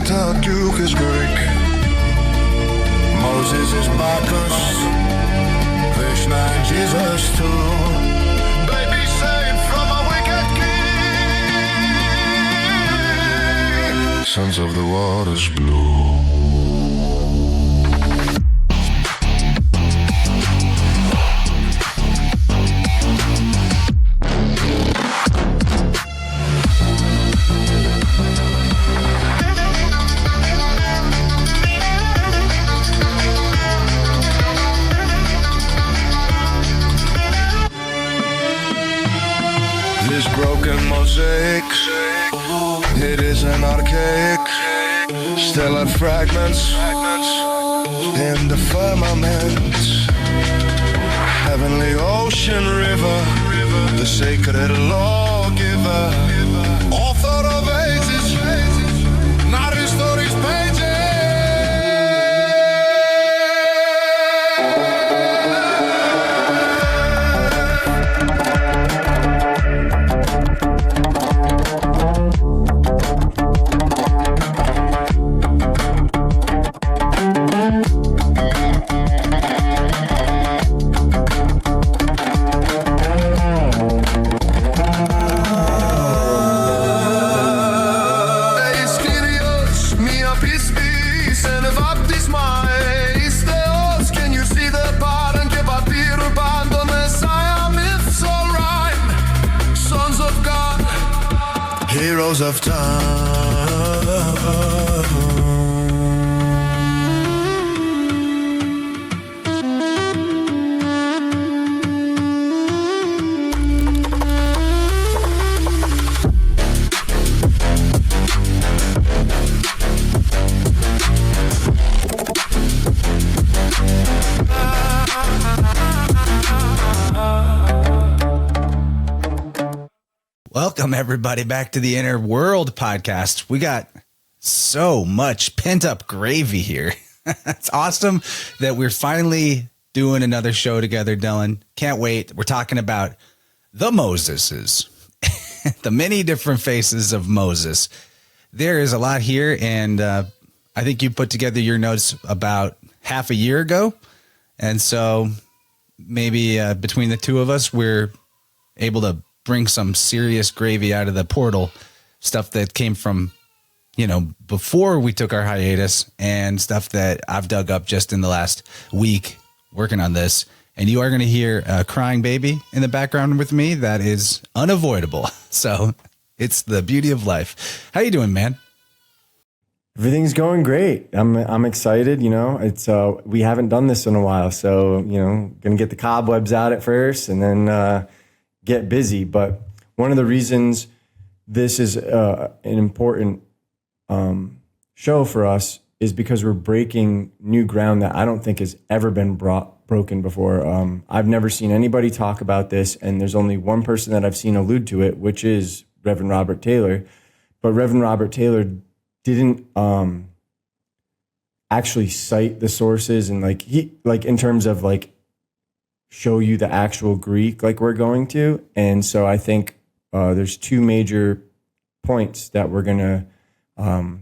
Pentateuch is Greek. Moses is Bacchus. Krishna and Jesus too. Baby saved from a wicked king. Sons of the waters blue. This broken mosaic, it is an archaic, stellar fragments in the firmament. Heavenly ocean river, the sacred lawgiver, author of ages, not history's pages. Heroes of time. Welcome, everybody, back to the Inner World podcast. We got so much pent-up gravy here. It's awesome that we're finally doing another show together, Dylan. Can't wait. We're talking about the Moseses, the many different faces of Moses. There is a lot here, and I think you put together your notes about half a year ago, and so maybe between the two of us, we're able to bring some serious gravy out of the portal, stuff that came from, before we took our hiatus, and stuff that I've dug up just in the last week working on this. And you are going to hear a crying baby in the background with me. That is unavoidable. So it's the beauty of life. How you doing, man? Everything's going great. I'm excited. It's we haven't done this in a while, so gonna get the cobwebs out at first, and then get busy. But one of the reasons this is an important show for us is because we're breaking new ground that I don't think has ever been broken before. I've never seen anybody talk about this, and there's only one person that I've seen allude to it, which is Reverend Robert Taylor. But Reverend Robert Taylor didn't actually cite the sources and in terms of show you the actual Greek like we're going to. And so I think there's two major points that we're going to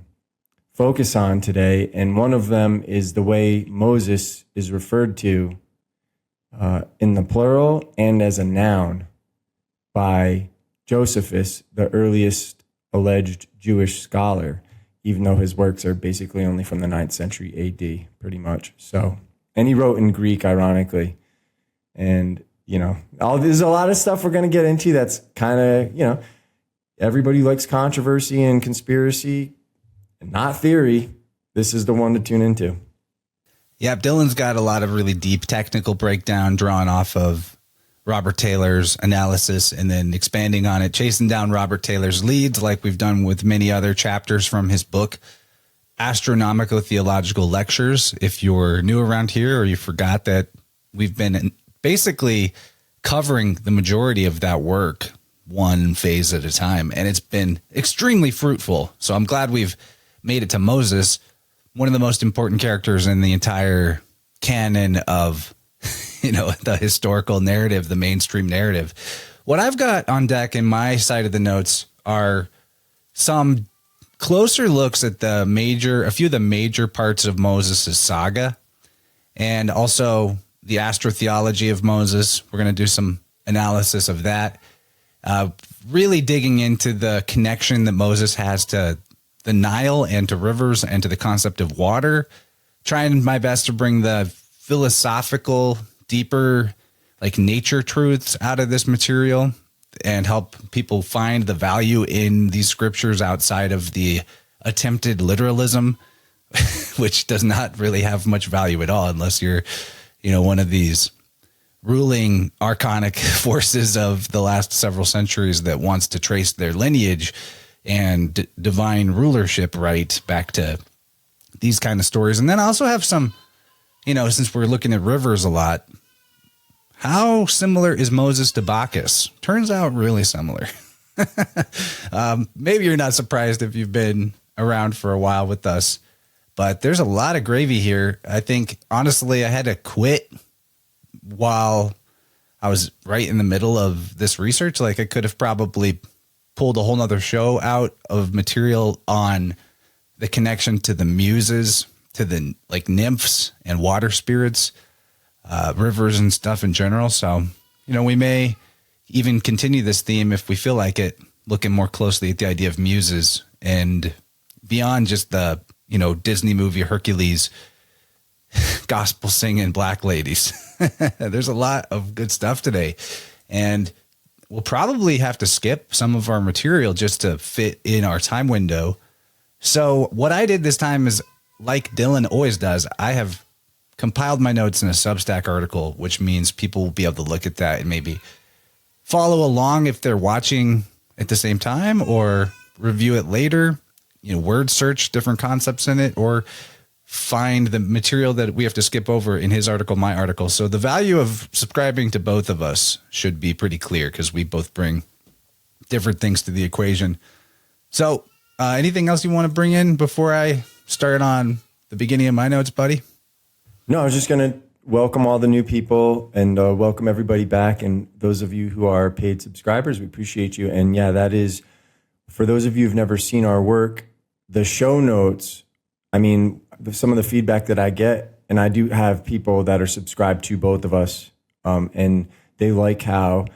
focus on today. And one of them is the way Moses is referred to in the plural and as a noun by Josephus, the earliest alleged Jewish scholar, even though his works are basically only from the 9th century AD, pretty much. So, and he wrote in Greek, ironically. And, there's a lot of stuff we're going to get into that's kind of, everybody likes controversy and conspiracy, not theory. This is the one to tune into. Yeah, Dylan's got a lot of really deep technical breakdown drawn off of Robert Taylor's analysis and then expanding on it, chasing down Robert Taylor's leads like we've done with many other chapters from his book, Astronomico-Theological Lectures. If you're new around here or you forgot that we've been basically covering the majority of that work one phase at a time, and it's been extremely fruitful. So I'm glad we've made it to Moses, one of the most important characters in the entire canon of, the historical narrative, the mainstream narrative. What I've got on deck in my side of the notes are some closer looks at a few of the major parts of Moses' saga, and also the astrotheology of Moses. We're going to do some analysis of that, really digging into the connection that Moses has to the Nile and to rivers and to the concept of water, trying my best to bring the philosophical, deeper, like nature truths out of this material and help people find the value in these scriptures outside of the attempted literalism, which does not really have much value at all unless you're, one of these ruling archonic forces of the last several centuries that wants to trace their lineage and divine rulership right back to these kind of stories. And then I also have some, since we're looking at rivers a lot, how similar is Moses to Bacchus? Turns out really similar. Maybe you're not surprised if you've been around for a while with us, but there's a lot of gravy here. I think, honestly, I had to quit while I was right in the middle of this research. Like, I could have probably pulled a whole nother show out of material on the connection to the muses, to the like nymphs and water spirits, rivers and stuff in general. So, we may even continue this theme if we feel like it, looking more closely at the idea of muses and beyond just the, Disney movie Hercules gospel singing black ladies. There's a lot of good stuff today, and we'll probably have to skip some of our material just to fit in our time window. So what I did this time is, like Dylan always does, I have compiled my notes in a Substack article, which means people will be able to look at that and maybe follow along if they're watching at the same time, or review it later, word search different concepts in it, or find the material that we have to skip over in his article, my article. So the value of subscribing to both of us should be pretty clear because we both bring different things to the equation. So anything else you want to bring in before I start on the beginning of my notes, buddy? No, I was just going to welcome all the new people and welcome everybody back. And those of you who are paid subscribers, we appreciate you. And yeah, that is, for those of you who've never seen our work, the show notes, some of the feedback that I get, and I do have people that are subscribed to both of us, and they like how,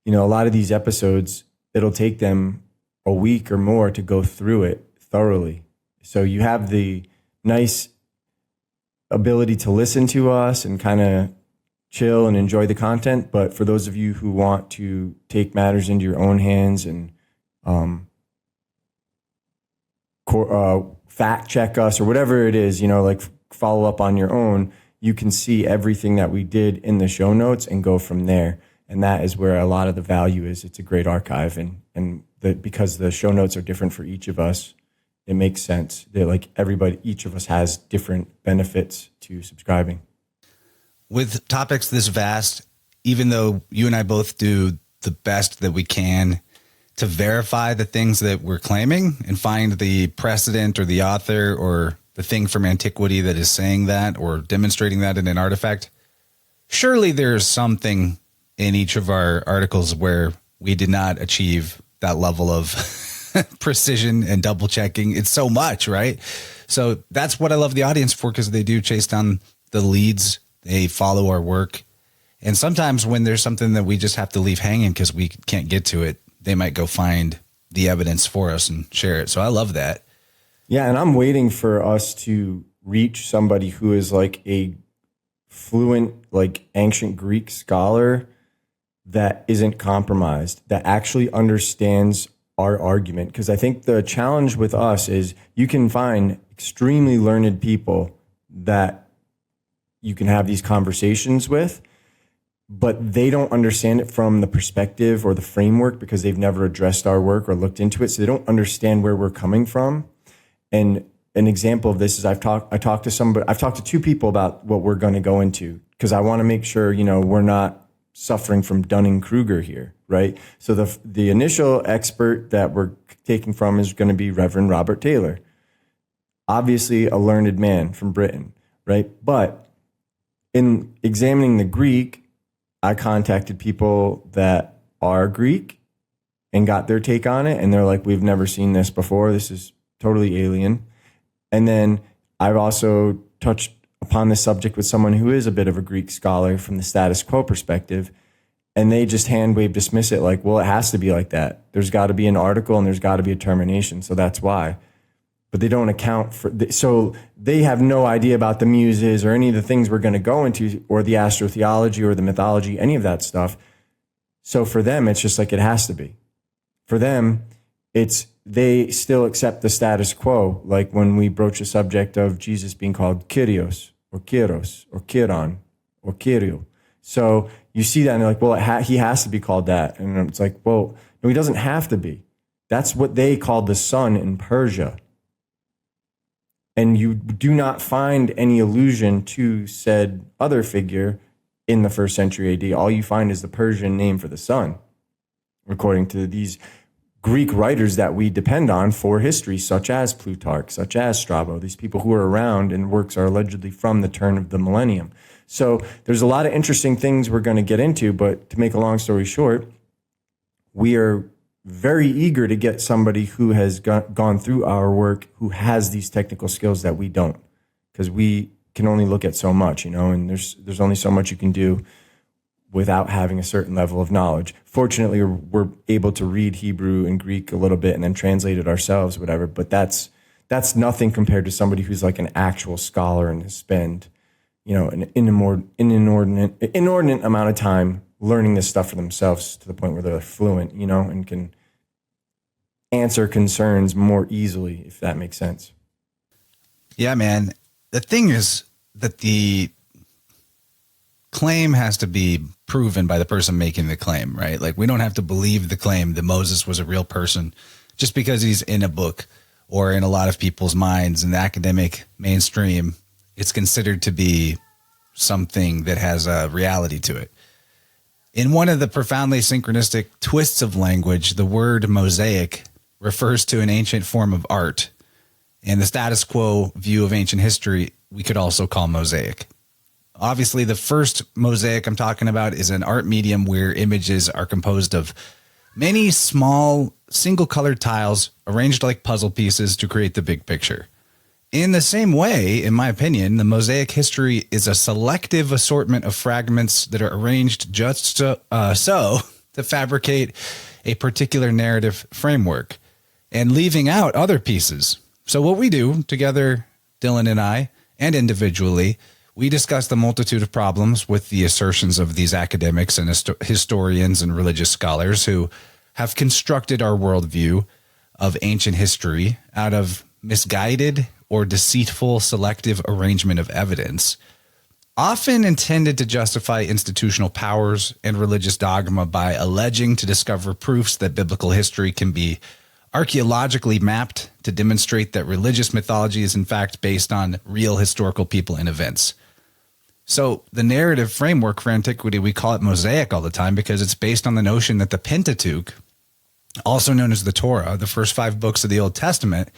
a lot of these episodes, it'll take them a week or more to go through it thoroughly. So you have the nice ability to listen to us and kind of chill and enjoy the content. But for those of you who want to take matters into your own hands and fact check us or whatever it is, like follow up on your own, you can see everything that we did in the show notes and go from there. And that is where a lot of the value is. It's a great archive. Because the show notes are different for each of us, it makes sense. They're like each of us has different benefits to subscribing. With topics this vast, even though you and I both do the best that we can to verify the things that we're claiming and find the precedent or the author or the thing from antiquity that is saying that or demonstrating that in an artifact, surely there's something in each of our articles where we did not achieve that level of precision and double checking. It's so much, right? So that's what I love the audience for, because they do chase down the leads. They follow our work. And sometimes when there's something that we just have to leave hanging because we can't get to it, they might go find the evidence for us and share it. So I love that. Yeah. And I'm waiting for us to reach somebody who is like a fluent, like ancient Greek scholar that isn't compromised, that actually understands our argument. Because I think the challenge with us is you can find extremely learned people that you can have these conversations with, but they don't understand it from the perspective or the framework because they've never addressed our work or looked into it. So they don't understand where we're coming from. And an example of this is I've talked to two people about what we're going to go into, because I want to make sure, we're not suffering from Dunning-Kruger here, right? So the initial expert that we're taking from is going to be Reverend Robert Taylor, obviously a learned man from Britain, right? But in examining the Greek, I contacted people that are Greek and got their take on it. And they're like, we've never seen this before. This is totally alien. And then I've also touched upon this subject with someone who is a bit of a Greek scholar from the status quo perspective, and they just hand wave dismiss it like, well, it has to be like that. There's got to be an article and there's got to be a termination, so that's why. But they don't account for, so they have no idea about the muses or any of the things we're going to go into, or the astrotheology or the mythology, any of that stuff. So for them, it's just like it has to be. For them, they still accept the status quo, like when we broach the subject of Jesus being called Kyrios or Kyros or Kyron or Kyrio. So you see that and they're like, well, he has to be called that. And it's like, well, no, he doesn't have to be. That's what they called the sun in Persia. And you do not find any allusion to said other figure in the 1st century AD. All you find is the Persian name for the sun, according to these Greek writers that we depend on for history, such as Plutarch, such as Strabo, these people who are around and works are allegedly from the turn of the millennium. So there's a lot of interesting things we're going to get into, but to make a long story short, we are very eager to get somebody who has gone through our work, who has these technical skills that we don't, because we can only look at so much, and there's only so much you can do without having a certain level of knowledge. Fortunately, we're able to read Hebrew and Greek a little bit and then translate it ourselves, whatever. But that's nothing compared to somebody who's like an actual scholar and has spent, an inordinate amount of time learning this stuff for themselves to the point where they're fluent, and can answer concerns more easily, if that makes sense. Yeah, man. The thing is that the claim has to be proven by the person making the claim, right? Like, we don't have to believe the claim that Moses was a real person just because he's in a book or in a lot of people's minds in the academic mainstream. It's considered to be something that has a reality to it. In one of the profoundly synchronistic twists of language, the word mosaic refers to an ancient form of art. In the status quo view of ancient history, we could also call mosaic. Obviously, the first mosaic I'm talking about is an art medium where images are composed of many small single-colored tiles arranged like puzzle pieces to create the big picture. In the same way, in my opinion, the mosaic history is a selective assortment of fragments that are arranged just so to fabricate a particular narrative framework and leaving out other pieces. So what we do together, Dylan and I, and individually, we discuss the multitude of problems with the assertions of these academics and historians and religious scholars who have constructed our worldview of ancient history out of misguided or deceitful selective arrangement of evidence, often intended to justify institutional powers and religious dogma by alleging to discover proofs that biblical history can be archaeologically mapped to demonstrate that religious mythology is in fact based on real historical people and events. So the narrative framework for antiquity, we call it mosaic all the time because it's based on the notion that the Pentateuch, also known as the Torah, the first 5 books of the Old Testament,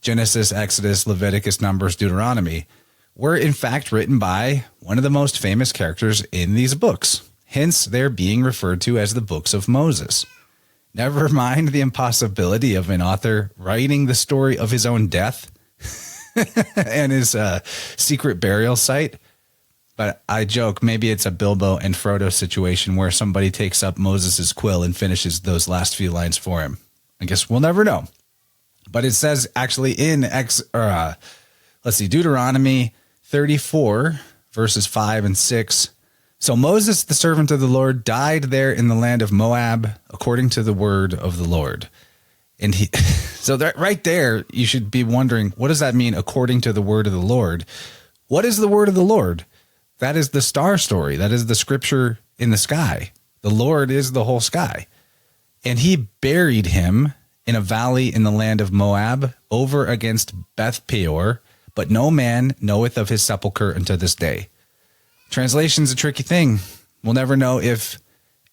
Genesis, Exodus, Leviticus, Numbers, Deuteronomy, were in fact written by one of the most famous characters in these books. Hence, they're being referred to as the books of Moses. Never mind the impossibility of an author writing the story of his own death and his secret burial site. But I joke, maybe it's a Bilbo and Frodo situation where somebody takes up Moses's quill and finishes those last few lines for him. I guess we'll never know. But it says actually in Deuteronomy 34, verses 5 and 6. So Moses, the servant of the Lord, died there in the land of Moab, according to the word of the Lord. And so that right there, you should be wondering, what does that mean, according to the word of the Lord? What is the word of the Lord? That is the star story. That is the scripture in the sky. The Lord is the whole sky. And he buried him in a valley in the land of Moab over against Beth Peor, but no man knoweth of his sepulchre unto this day. Translation's a tricky thing. We'll never know if,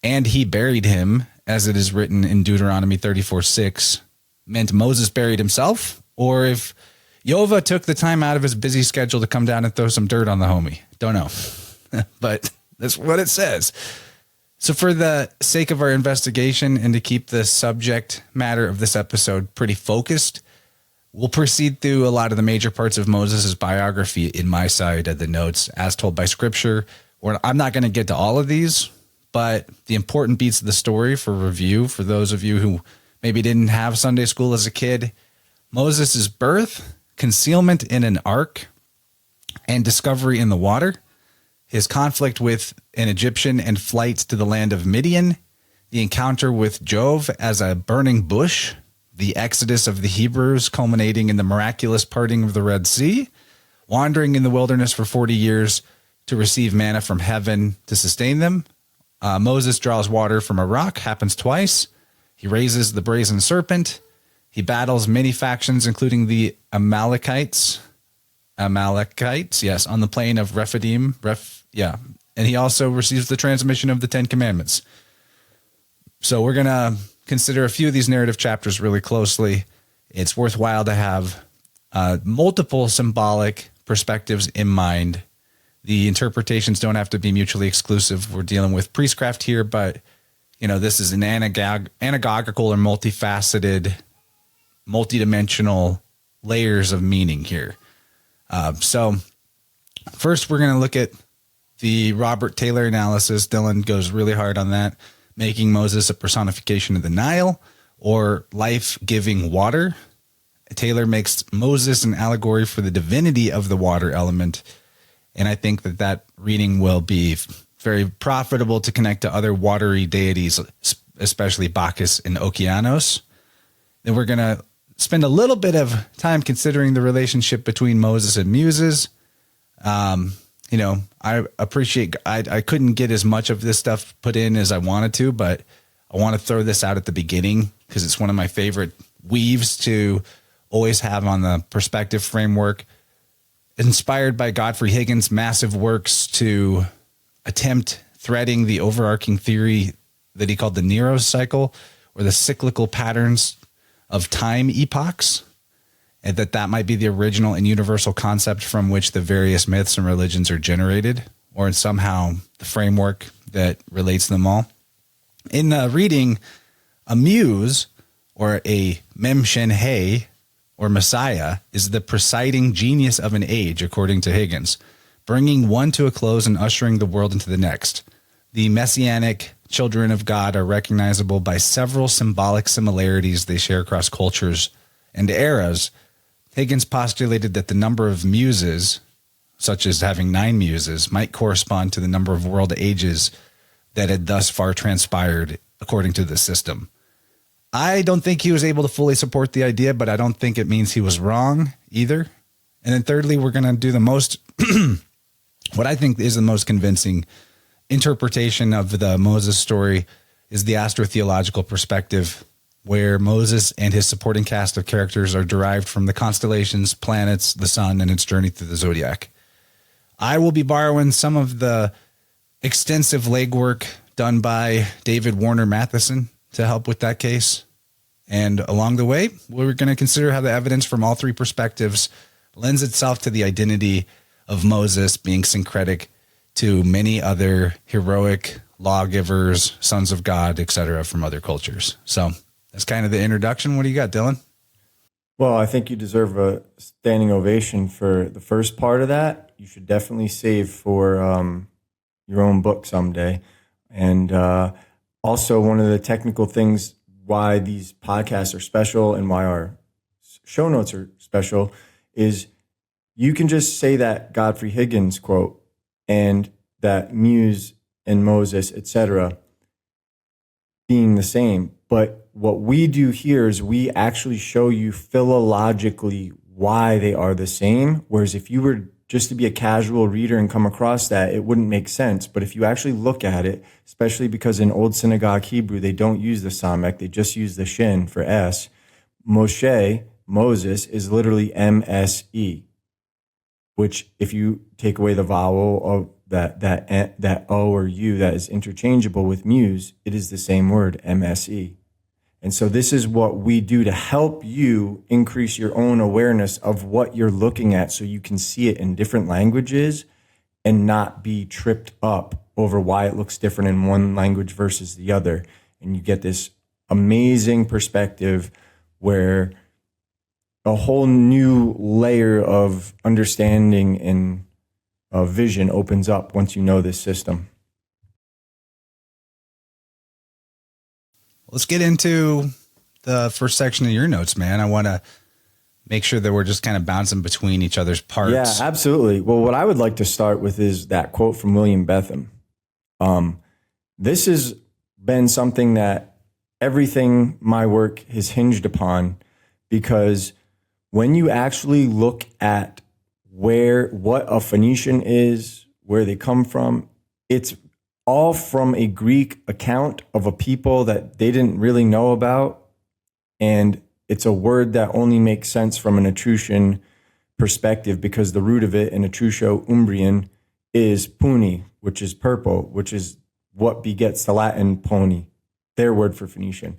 and he buried him, as it is written in Deuteronomy 34:6, meant Moses buried himself, or if Yova took the time out of his busy schedule to come down and throw some dirt on the homie. Don't know. But that's what it says. So for the sake of our investigation and to keep the subject matter of this episode pretty focused, We'll proceed through a lot of the major parts of Moses' biography in my side of the notes as told by scripture. I'm not going to get to all of these, but the important beats of the story for review for those of you who maybe didn't have Sunday school as a kid. Moses' birth, concealment in an ark, and discovery in the water. His conflict with an Egyptian and flight to the land of Midian. The encounter with Jove as a burning bush. The exodus of the Hebrews culminating in the miraculous parting of the Red Sea. Wandering in the wilderness for 40 years to receive manna from heaven to sustain them. Moses draws water from a rock, happens twice. He raises the brazen serpent. He battles many factions, including the Amalekites, yes, on the plain of Rephidim. And he also receives the transmission of the Ten Commandments. So we're going to consider a few of these narrative chapters really closely. It's worthwhile to have multiple symbolic perspectives in mind. The interpretations don't have to be mutually exclusive. We're dealing with priestcraft here, but this is an anagogical or multifaceted, multidimensional layers of meaning here. So first, we're going to look at the Robert Taylor analysis. Dylan goes really hard on that, making Moses a personification of the Nile or life-giving water. Taylor makes Moses an allegory for the divinity of the water element. And I think that reading will be very profitable to connect to other watery deities, especially Bacchus and Okeanos. Then we're going to spend a little bit of time considering the relationship between Moses and Muses. I appreciate, I couldn't get as much of this stuff put in as I wanted to, but I want to throw this out at the beginning because it's one of my favorite weaves to always have on the perspective framework. Inspired by Godfrey Higgins' massive works to attempt threading the overarching theory that he called the Nero cycle, or the cyclical patterns of time epochs, and that might be the original and universal concept from which the various myths and religions are generated, or somehow the framework that relates them all. In reading, a muse, or a memshenhe, or Messiah, is the presiding genius of an age, according to Higgins, bringing one to a close and ushering the world into the next. The messianic children of God are recognizable by several symbolic similarities they share across cultures and eras. Higgins postulated that the number of muses, such as having 9 muses, might correspond to the number of world ages that had thus far transpired according to the system. I don't think he was able to fully support the idea, but I don't think it means he was wrong either. And then thirdly, we're going to do the most, what I think is the most convincing interpretation of the Moses story is the astrotheological perspective, where Moses and his supporting cast of characters are derived from the constellations, planets, the sun, and its journey through the zodiac. I will be borrowing some of the extensive legwork done by David Warner Matheson to help with that case. And along the way, we're going to consider how the evidence from all three perspectives lends itself to the identity of Moses being syncretic to many other heroic lawgivers, sons of God, etc., from other cultures. So that's kind of the introduction. What do you got, Dylan? Well, I think you deserve a standing ovation for the first part of that. You should definitely save for your own book someday. And also, one of the technical things why these podcasts are special and why our show notes are special is you can just say that Godfrey Higgins quote and that Muse and Moses, etc., being the same. But what we do here is we actually show you philologically why they are the same. Whereas if you were just to be a casual reader and come across that, it wouldn't make sense. But if you actually look at it, especially because in Old Synagogue Hebrew, they don't use the samek, they just use the shin for S. Moshe, Moses, is literally MSE, which if you take away the vowel of that O or U that is interchangeable with Muse, it is the same word, MSE. And so this is what we do to help you increase your own awareness of what you're looking at so you can see it in different languages and not be tripped up over why it looks different in one language versus the other. And you get this amazing perspective where a whole new layer of understanding and vision opens up once you know this system. Let's get into the first section of your notes, man. I want to make sure that we're just kind of bouncing between each other's parts. Yeah, absolutely. Well, what I would like to start with is that quote from William Bentham. This has been something that everything my work has hinged upon, because when you actually look at what a Phoenician is, where they come from, it's all from a Greek account of a people that they didn't really know about. And it's a word that only makes sense from an Etruscan perspective, because the root of it in Etrusco-Umbrian is puni, which is purple, which is what begets the Latin pony, their word for Phoenician.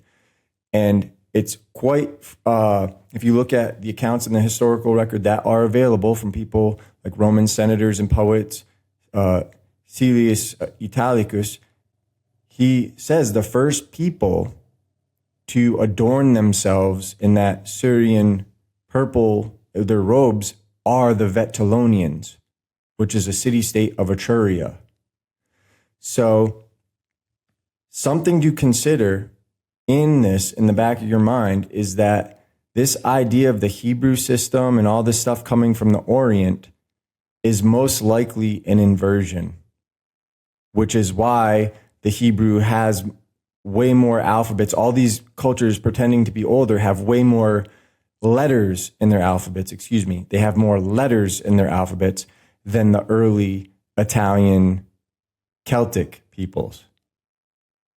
And it's quite, if you look at the accounts in the historical record that are available from people like Roman senators and poets, Caelius Italicus, he says the first people to adorn themselves in that Syrian purple, their robes, are the Vetulonians, which is a city-state of Etruria. So something to consider in the back of your mind, is that this idea of the Hebrew system and all this stuff coming from the Orient is most likely an inversion, which is why the Hebrew has way more alphabets. All these cultures pretending to be older have way more letters in their alphabets. They have more letters in their alphabets than the early Italian Celtic peoples.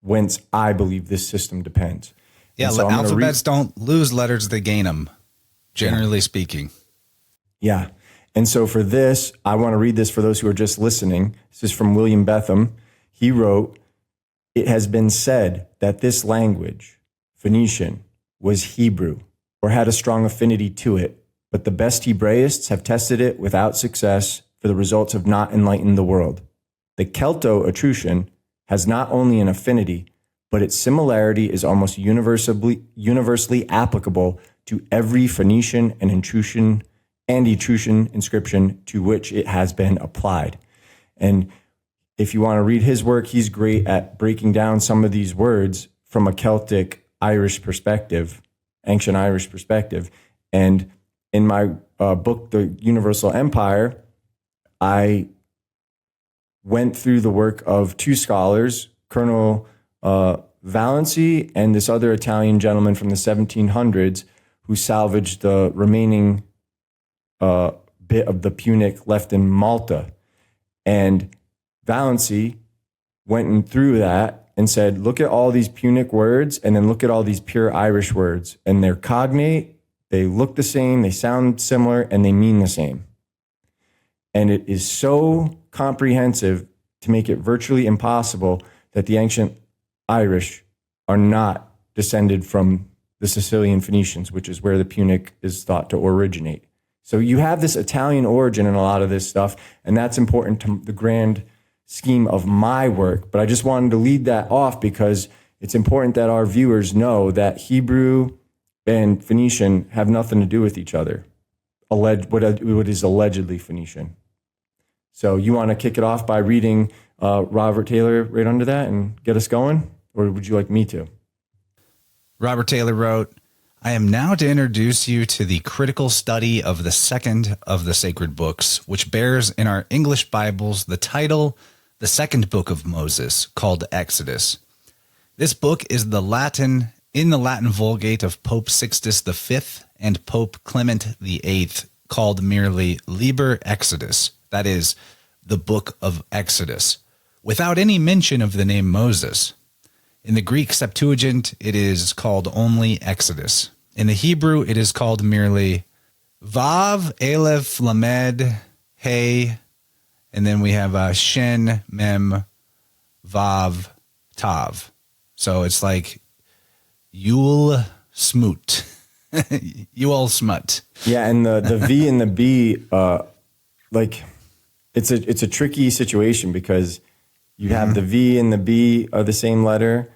Whence I believe this system depends. Yeah, so alphabets don't lose letters, they gain them, generally speaking. Yeah. And so for this, I want to read this for those who are just listening. This is from William Bentham. He wrote, "It has been said that this language, Phoenician, was Hebrew, or had a strong affinity to it, but the best Hebraists have tested it without success, for the results have not enlightened the world. The Celto-Etruscan has not only an affinity, but its similarity is almost universally applicable to every Phoenician and Etruscan inscription to which it has been applied." And if you want to read his work, he's great at breaking down some of these words from a Celtic Irish perspective, ancient Irish perspective. And in my book, The Universal Empire, I went through the work of two scholars, Colonel Valency and this other Italian gentleman from the 1700s, who salvaged the remaining bit of the Punic left in Malta. And Valency went through that and said, look at all these Punic words and then look at all these pure Irish words. And they're cognate, they look the same, they sound similar, and they mean the same. And it is so comprehensive to make it virtually impossible that the ancient Irish are not descended from the Sicilian Phoenicians, which is where the Punic is thought to originate. So you have this Italian origin in a lot of this stuff, and that's important to the grand scheme of my work. But I just wanted to lead that off because it's important that our viewers know that Hebrew and Phoenician have nothing to do with each other. What is allegedly Phoenician. So you want to kick it off by reading Robert Taylor right under that and get us going? Or would you like me to? Robert Taylor wrote, "I am now to introduce you to the critical study of the second of the sacred books, which bears in our English Bibles the title, the second book of Moses, called Exodus. This book is in the Latin Vulgate of Pope Sixtus V and Pope Clement VIII, called merely Liber Exodus, that is, the Book of Exodus, without any mention of the name Moses. In the Greek Septuagint, it is called only Exodus. In the Hebrew, it is called merely Vav, Aleph, Lamed, Hey, and then we have Shin, Mem, Vav, Tav. So it's like Yule Smoot. Yule Smut. Yeah, and the V and the B, it's a tricky situation because you have the V and the B are the same letter,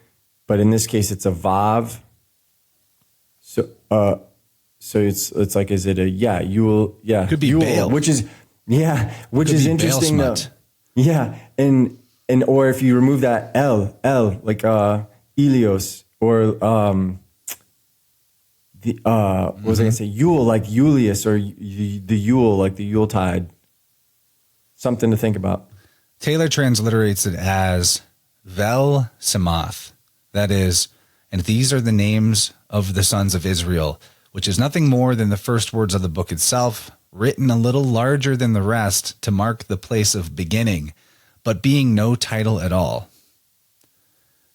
but in this case it's a Vav. So So it's like, is it a, Yule? Yeah. Could be Yule, Baal. which is Could is be interesting Baal though. smut. Yeah. And, or if you remove that L, like, Ilios, or, what was I gonna say? Yule, like Julius, or the Yule, like the Yuletide. Something to think about. Taylor transliterates it as Vel Samath. That is, and these are the names of the sons of Israel, which is nothing more than the first words of the book itself, written a little larger than the rest to mark the place of beginning, but being no title at all.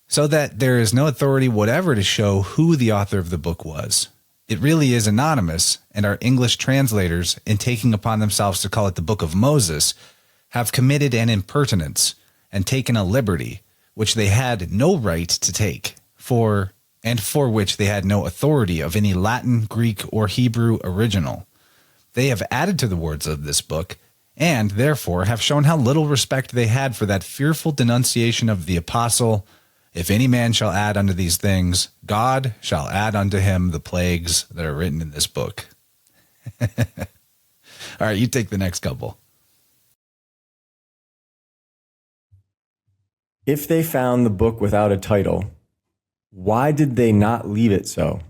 So that there is no authority whatever to show who the author of the book was. It really is anonymous, and our English translators, in taking upon themselves to call it the Book of Moses, have committed an impertinence and taken a liberty which they had no right to take, for which they had no authority of any Latin, Greek, or Hebrew original. They have added to the words of this book, and therefore have shown how little respect they had for that fearful denunciation of the apostle, if any man shall add unto these things, God shall add unto him the plagues that are written in this book. All right, you take the next couple. If they found the book without a title, why did they not leave it so?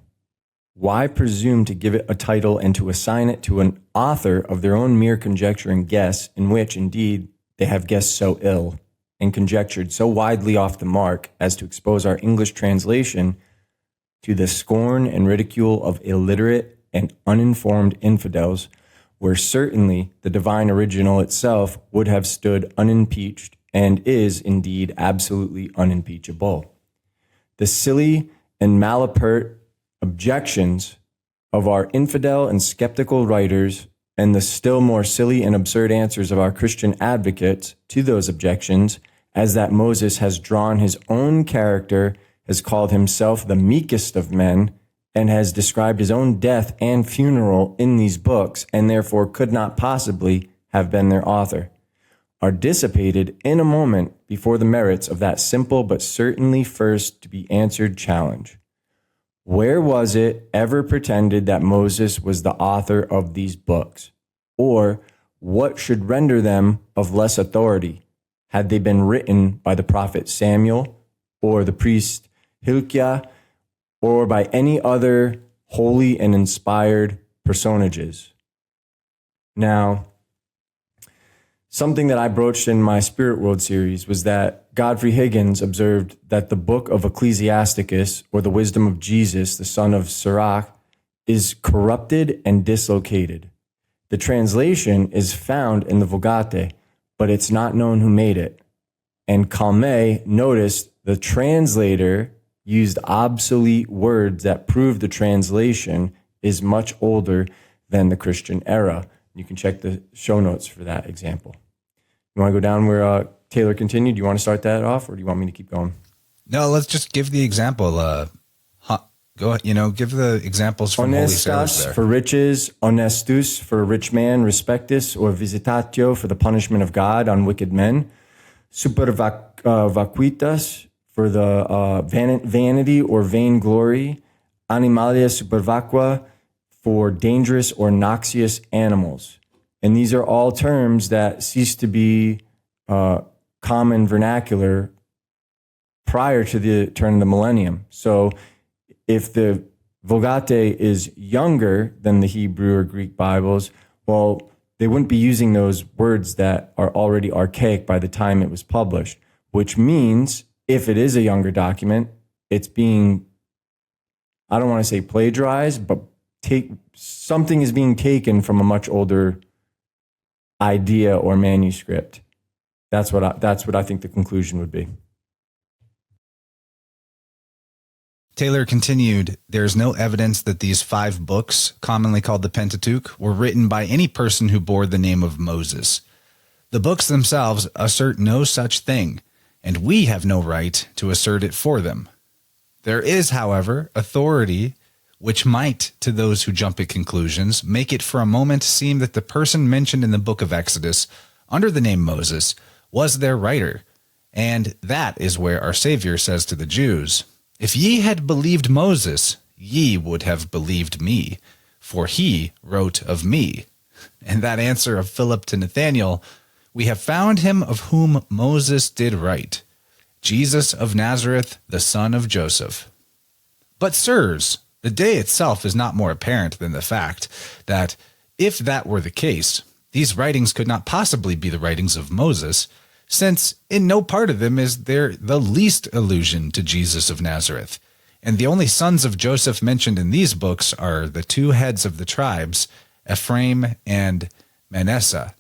Why presume to give it a title and to assign it to an author of their own mere conjecture and guess, in which, indeed, they have guessed so ill and conjectured so widely off the mark as to expose our English translation to the scorn and ridicule of illiterate and uninformed infidels, where certainly the divine original itself would have stood unimpeached and is indeed absolutely unimpeachable. The silly and malapert objections of our infidel and skeptical writers, and the still more silly and absurd answers of our Christian advocates to those objections, as that Moses has drawn his own character, has called himself the meekest of men, and has described his own death and funeral in these books, and therefore could not possibly have been their author, are dissipated in a moment before the merits of that simple but certainly first to be answered challenge. Where was it ever pretended that Moses was the author of these books? Or what should render them of less authority, had they been written by the prophet Samuel, or the priest Hilkiah, or by any other holy and inspired personages? Now, something that I broached in my Spirit World series was that Godfrey Higgins observed that the book of Ecclesiasticus, or the wisdom of Jesus, the son of Sirach, is corrupted and dislocated. The translation is found in the Vulgate, but it's not known who made it. And Calmet noticed the translator used obsolete words that prove the translation is much older than the Christian era. You can check the show notes for that example. You want to go down where Taylor continued? Do you want to start that off, or do you want me to keep going? No, let's just give the example. Go, give the examples from Holy Sailors there. For riches, honestus for a rich man, respectus or visitatio for the punishment of God on wicked men, super vacuitas for the vanity or vainglory, animalia supervacua for dangerous or noxious animals. And these are all terms that cease to be common vernacular prior to the turn of the millennium. So if the Vulgate is younger than the Hebrew or Greek Bibles, well, they wouldn't be using those words that are already archaic by the time it was published, which means if it is a younger document, it's being, I don't want to say plagiarized, but something is being taken from a much older idea or manuscript. That's what I think the conclusion would be. Taylor continued, there is no evidence that these 5 books, commonly called the Pentateuch, were written by any person who bore the name of Moses. The books themselves assert no such thing, and we have no right to assert it for them. There is, however, authority which might, to those who jump at conclusions, make it for a moment seem that the person mentioned in the book of Exodus, under the name Moses, was their writer. And that is where our Savior says to the Jews, if ye had believed Moses, ye would have believed me, for he wrote of me. And that answer of Philip to Nathanael, we have found him of whom Moses did write, Jesus of Nazareth, the son of Joseph. But, sirs, the day itself is not more apparent than the fact that, if that were the case, these writings could not possibly be the writings of Moses, since in no part of them is there the least allusion to Jesus of Nazareth. And the only sons of Joseph mentioned in these books are the two heads of the tribes, Ephraim and Manasseh.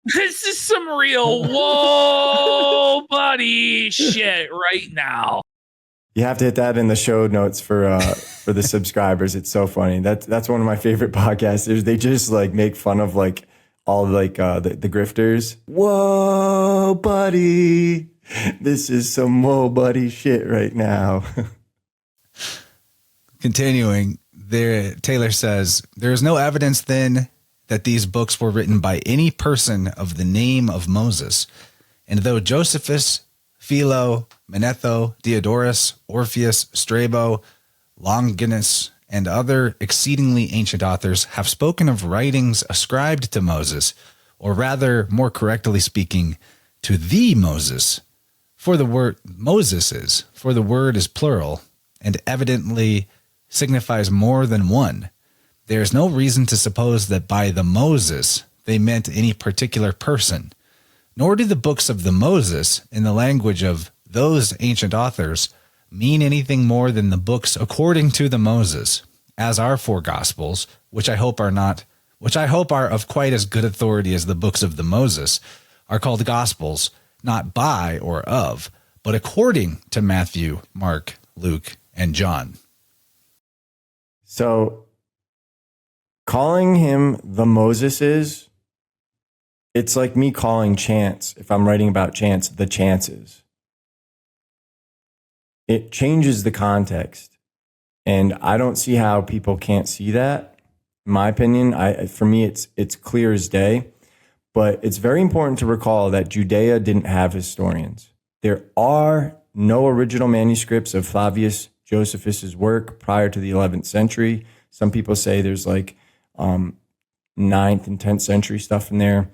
This is some real whoa buddy shit right now. You have to hit that in the show notes for the subscribers. It's so funny. That's one of my favorite podcasters. They just like make fun of like all like the grifters. Whoa, buddy. This is some whoa buddy shit right now. Continuing, Taylor says, there is no evidence then that these books were written by any person of the name of Moses. And though Josephus, Philo, Menetho, Diodorus, Orpheus, Strabo, Longinus, and other exceedingly ancient authors have spoken of writings ascribed to Moses, or rather, more correctly speaking, to the Moses, for the word is plural, and evidently signifies more than one. There is no reason to suppose that by the Moses they meant any particular person, nor do the books of the Moses, in the language of those ancient authors, mean anything more than the books according to the Moses, as our four Gospels, which I hope are of quite as good authority as the books of the Moses, are called Gospels, not by or of, but according to Matthew, Mark, Luke, and John. So calling him the Moseses, it's like me calling chance, if I'm writing about chance, the chances. It changes the context. And I don't see how people can't see that. In my opinion, for me, it's clear as day. But it's very important to recall that Judea didn't have historians. There are no original manuscripts of Flavius Josephus's work prior to the 11th century. Some people say there's like 9th and 10th century stuff in there.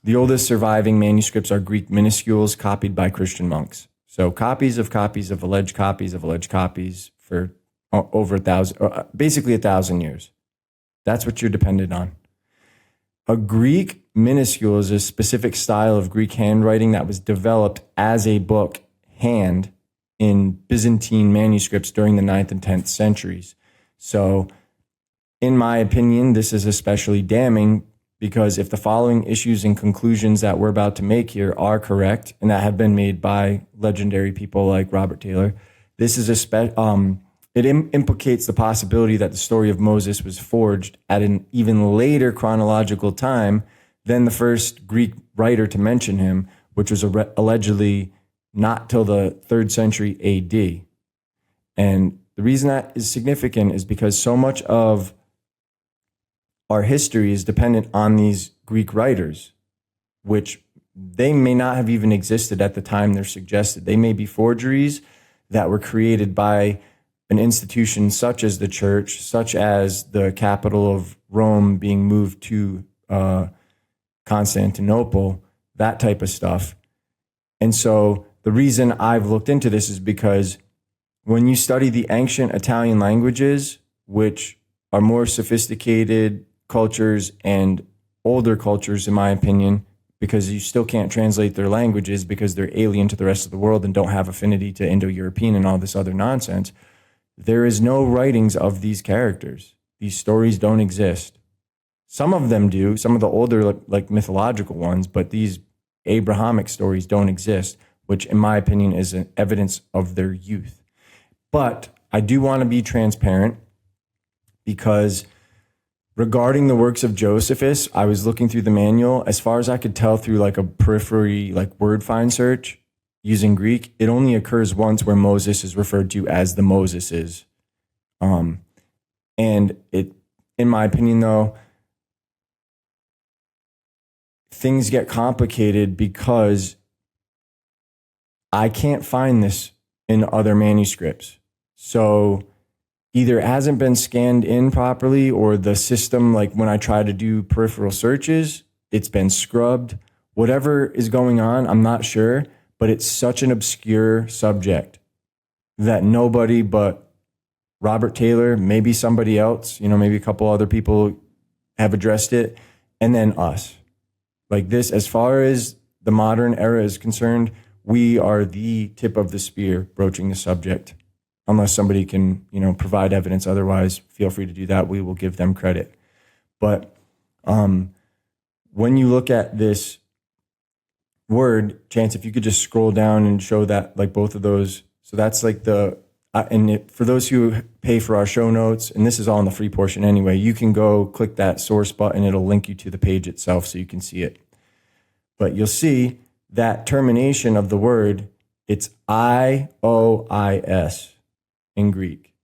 The oldest surviving manuscripts are Greek minuscules copied by Christian monks. So copies of alleged copies for over 1,000, basically 1,000 years. That's what you're dependent on. A Greek minuscule is a specific style of Greek handwriting that was developed as a book hand in Byzantine manuscripts during the 9th and 10th centuries. So, in my opinion, this is especially damning because if the following issues and conclusions that we're about to make here are correct, and that have been made by legendary people like Robert Taylor, this is it implicates the possibility that the story of Moses was forged at an even later chronological time than the first Greek writer to mention him, which was allegedly not till the 3rd century AD. And the reason that is significant is because so much of our history is dependent on these Greek writers, which they may not have even existed at the time they're suggested. They may be forgeries that were created by an institution such as the church, such as the capital of Rome being moved to Constantinople, that type of stuff. And so the reason I've looked into this is because when you study the ancient Italian languages, which are more sophisticated cultures and older cultures, in my opinion, because you still can't translate their languages because they're alien to the rest of the world and don't have affinity to Indo-European and all this other nonsense, there is no writings of these characters. These stories don't exist. Some of them do, some of the older like mythological ones, but these Abrahamic stories don't exist, which in my opinion is an evidence of their youth. But I do want to be transparent because regarding the works of Josephus, I was looking through the manual. As far as I could tell through like a periphery, like word find search using Greek, it only occurs once where Moses is referred to as the Moseses. And it, in my opinion though, things get complicated because I can't find this in other manuscripts. So either hasn't been scanned in properly, or the system, like when I try to do peripheral searches, it's been scrubbed. Whatever is going on, I'm not sure, but it's such an obscure subject that nobody but Robert Taylor, maybe somebody else, maybe a couple other people have addressed it, and then us. Like this, as far as the modern era is concerned, we are the tip of the spear broaching the subject. Unless somebody can, provide evidence otherwise, feel free to do that. We will give them credit. But when you look at this word, Chance, if you could just scroll down and show that, like both of those. So that's like for those who pay for our show notes, and this is all in the free portion anyway, you can go click that source button. It'll link you to the page itself so you can see it. But you'll see that termination of the word, it's IOIS in Greek.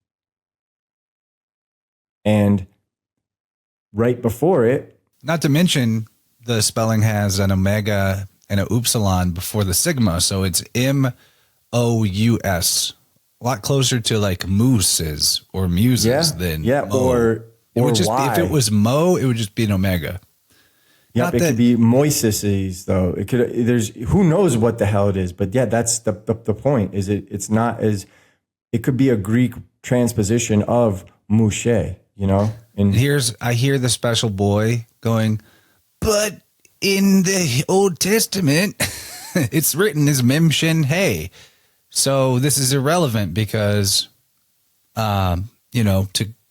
And right before it, not to mention the spelling has an omega and an upsilon before the sigma, so it's MOUS. A lot closer to like mooses or muses than mo. or just Y. if it was mo, it would just be an omega. Yep, it could be Moises though. It could. There's who knows what the hell it is, but yeah, that's the point. Is it's not as it could be a Greek transposition of Moshe. And I hear the special boy going, but in the Old Testament, it's written as Mem Shin Hey. So this is irrelevant because, to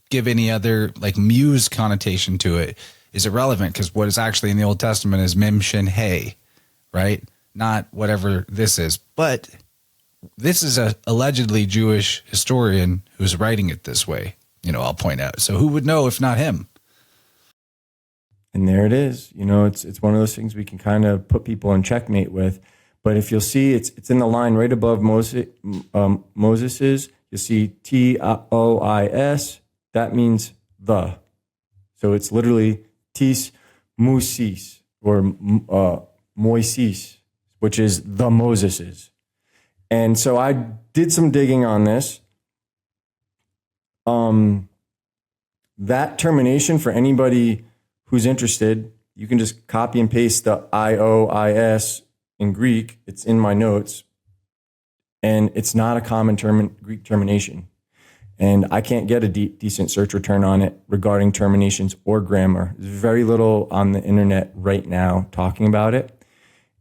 give any other like muse connotation to it is irrelevant because what is actually in the Old Testament is Mem Shin Hey, right? Not whatever this is. But this is a allegedly Jewish historian who's writing it this way, I'll point out. So who would know if not him? And there it is. It's one of those things we can kind of put people in checkmate with. But if you'll see, it's in the line right above Moses's. You'll see TOIS. That means the. So it's literally tis Mousis or Moises, which is the Moseses. And so I did some digging on this. That termination, for anybody who's interested, you can just copy and paste the IOIS in Greek. It's in my notes. And it's not a common Greek termination. And I can't get a decent search return on it regarding terminations or grammar. There's very little on the internet right now talking about it.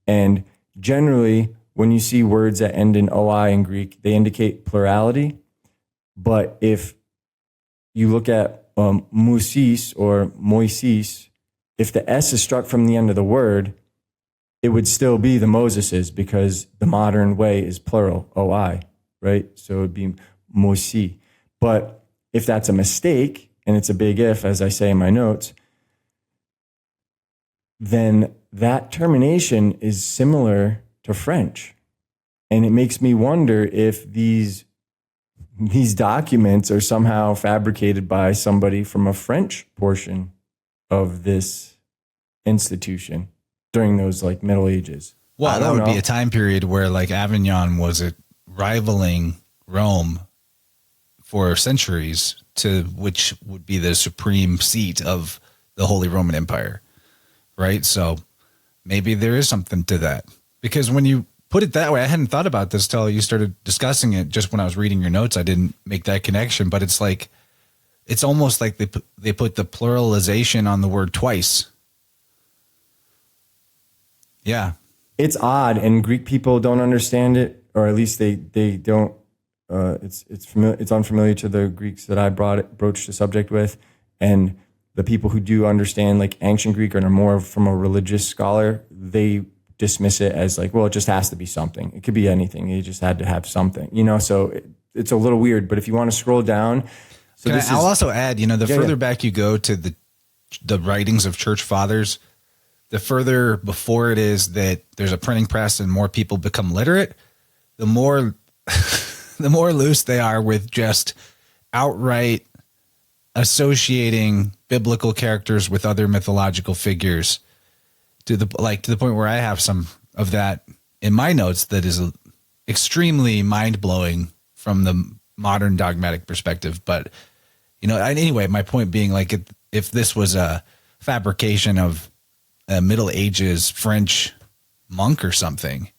And generally, when you see words that end in OI in Greek, they indicate plurality. But if you look at Mousis or Moises, if the S is struck from the end of the word, it would still be the Moseses because the modern way is plural, OI, right? So it would be Mosi. But if that's a mistake, and it's a big if, as I say in my notes, then that termination is similar to French. And it makes me wonder if these documents are somehow fabricated by somebody from a French portion of this institution during those like Middle Ages. Well, that would be a time period where like Avignon was rivaling Rome for centuries, to which would be the supreme seat of the Holy Roman Empire, right? So maybe there is something to that, because when you put it that way, I hadn't thought about this till you started discussing it. Just when I was reading your notes, I didn't make that connection, but it's like, it's almost like they put the pluralization on the word twice. Yeah. It's odd, and Greek people don't understand it, or at least they don't. It's unfamiliar to the Greeks that I broached the subject with, and the people who do understand like ancient Greek and are more from a religious scholar, they dismiss it as like, well, it just has to be something. It could be anything. You just had to have something, So it's a little weird. But if you want to scroll down, I'll also add, the further back you go to the writings of church fathers, the further before it is that there's a printing press and more people become literate, the more the more loose they are with just outright associating biblical characters with other mythological figures to the point where I have some of that in my notes that is extremely mind-blowing from the modern dogmatic perspective. But, anyway, my point being, like, if this was a fabrication of a Middle Ages French monk or something,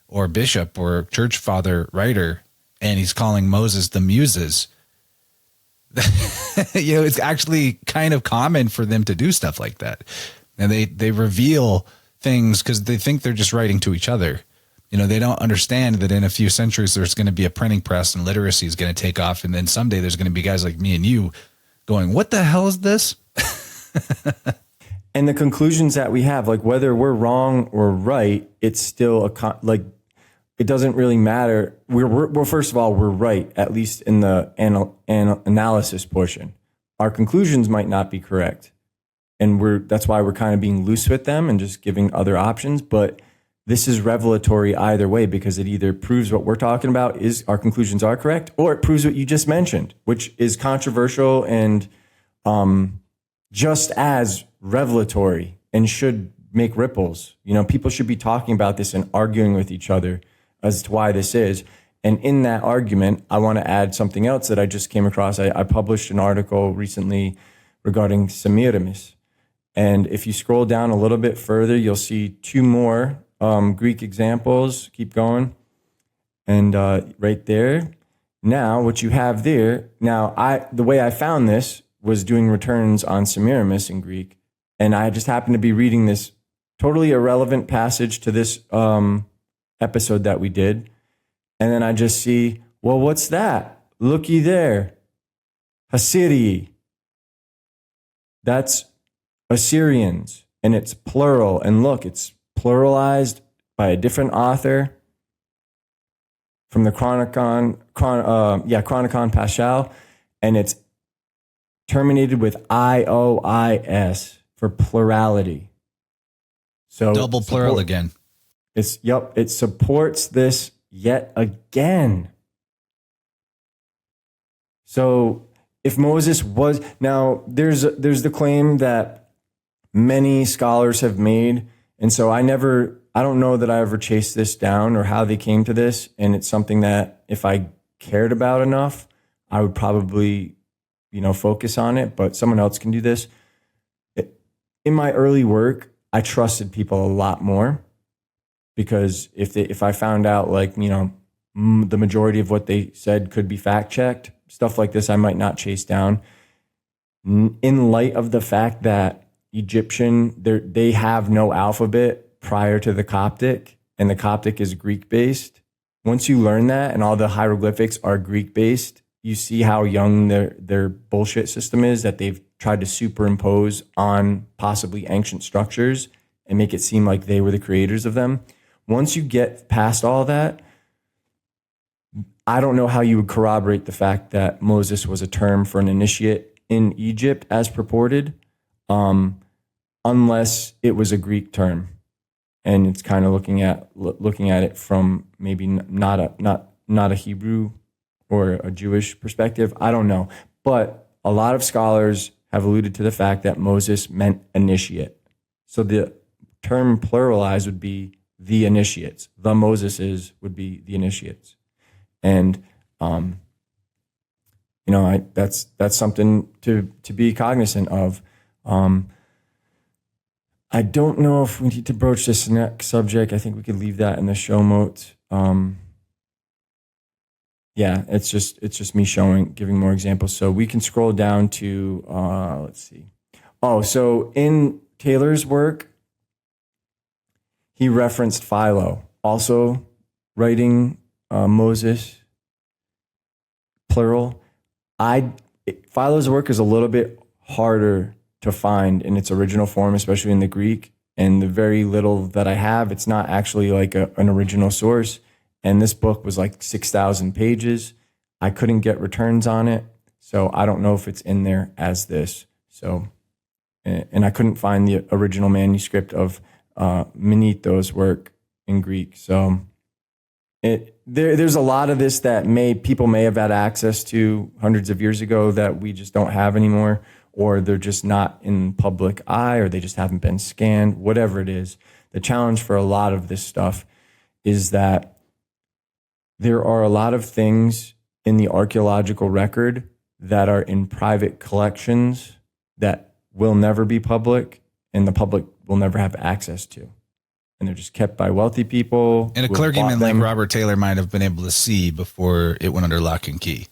or bishop or church father writer, and he's calling Moses the Muses, it's actually kind of common for them to do stuff like that. And they reveal things because they think they're just writing to each other. They don't understand that in a few centuries, there's going to be a printing press and literacy is going to take off. And then someday there's going to be guys like me and you going, what the hell is this? And the conclusions that we have, like whether we're wrong or right, it's still it doesn't really matter. Well, first of all, we're right, at least in the analysis portion. Our conclusions might not be correct. And that's why we're kind of being loose with them and just giving other options. But this is revelatory either way, because it either proves what we're talking about is our conclusions are correct, or it proves what you just mentioned, which is controversial and just as revelatory and should make ripples. People should be talking about this and arguing with each other as to why this is. And in that argument, I want to add something else that I just came across. I published an article recently regarding Semiramis. And if you scroll down a little bit further, you'll see two more Greek examples. Keep going. And right there. Now, what you have there, the way I found this was doing returns on Semiramis in Greek. And I just happened to be reading this totally irrelevant passage to this episode that we did. And then I just see, well, what's that? Looky there. Hassiri. That's Assyrians, and it's plural. And look, it's pluralized by a different author from the Chronicon Paschal, and it's terminated with IOIS for plurality. So double plural again. It supports this yet again. So if Moses was, now there's the claim that many scholars have made, and so I don't know that I ever chased this down or how they came to this, and it's something that if I cared about enough, I would probably, focus on it, but someone else can do this. In my early work, I trusted people a lot more, because if I found out the majority of what they said could be fact checked, stuff like this I might not chase down. In light of the fact that Egyptian, they have no alphabet prior to the Coptic, and the Coptic is Greek based. Once you learn that and all the hieroglyphics are Greek based, you see how young their bullshit system is that they've tried to superimpose on possibly ancient structures and make it seem like they were the creators of them. Once you get past all that, I don't know how you would corroborate the fact that Moses was a term for an initiate in Egypt as purported, unless it was a Greek term, and it's kind of looking at it from maybe not a Hebrew or a Jewish perspective. I don't know, but a lot of scholars have alluded to the fact that Moses meant initiate. So the term pluralized would be the initiates. The Moseses would be the initiates. And, that's something to be cognizant of. I don't know if we need to broach this next subject. I think we could leave that in the show notes. It's just me giving more examples. So we can scroll down to, let's see. Oh, so in Taylor's work, he referenced Philo, also writing Moses, plural. Philo's work is a little bit harder to find in its original form, especially in the Greek. And the very little that I have, it's not actually like an original source. And this book was like 6,000 pages. I couldn't get returns on it, so I don't know if it's in there as this. So, and I couldn't find the original manuscript of Menetho's work in Greek. So there's a lot of this that people may have had access to hundreds of years ago that we just don't have anymore, or they're just not in public eye, or they just haven't been scanned, whatever it is. The challenge for a lot of this stuff is that there are a lot of things in the archaeological record that are in private collections that will never be public and the public will never have access to. And they're just kept by wealthy people. And a who have clergyman bought like them. Robert Taylor might have been able to see before it went under lock and key.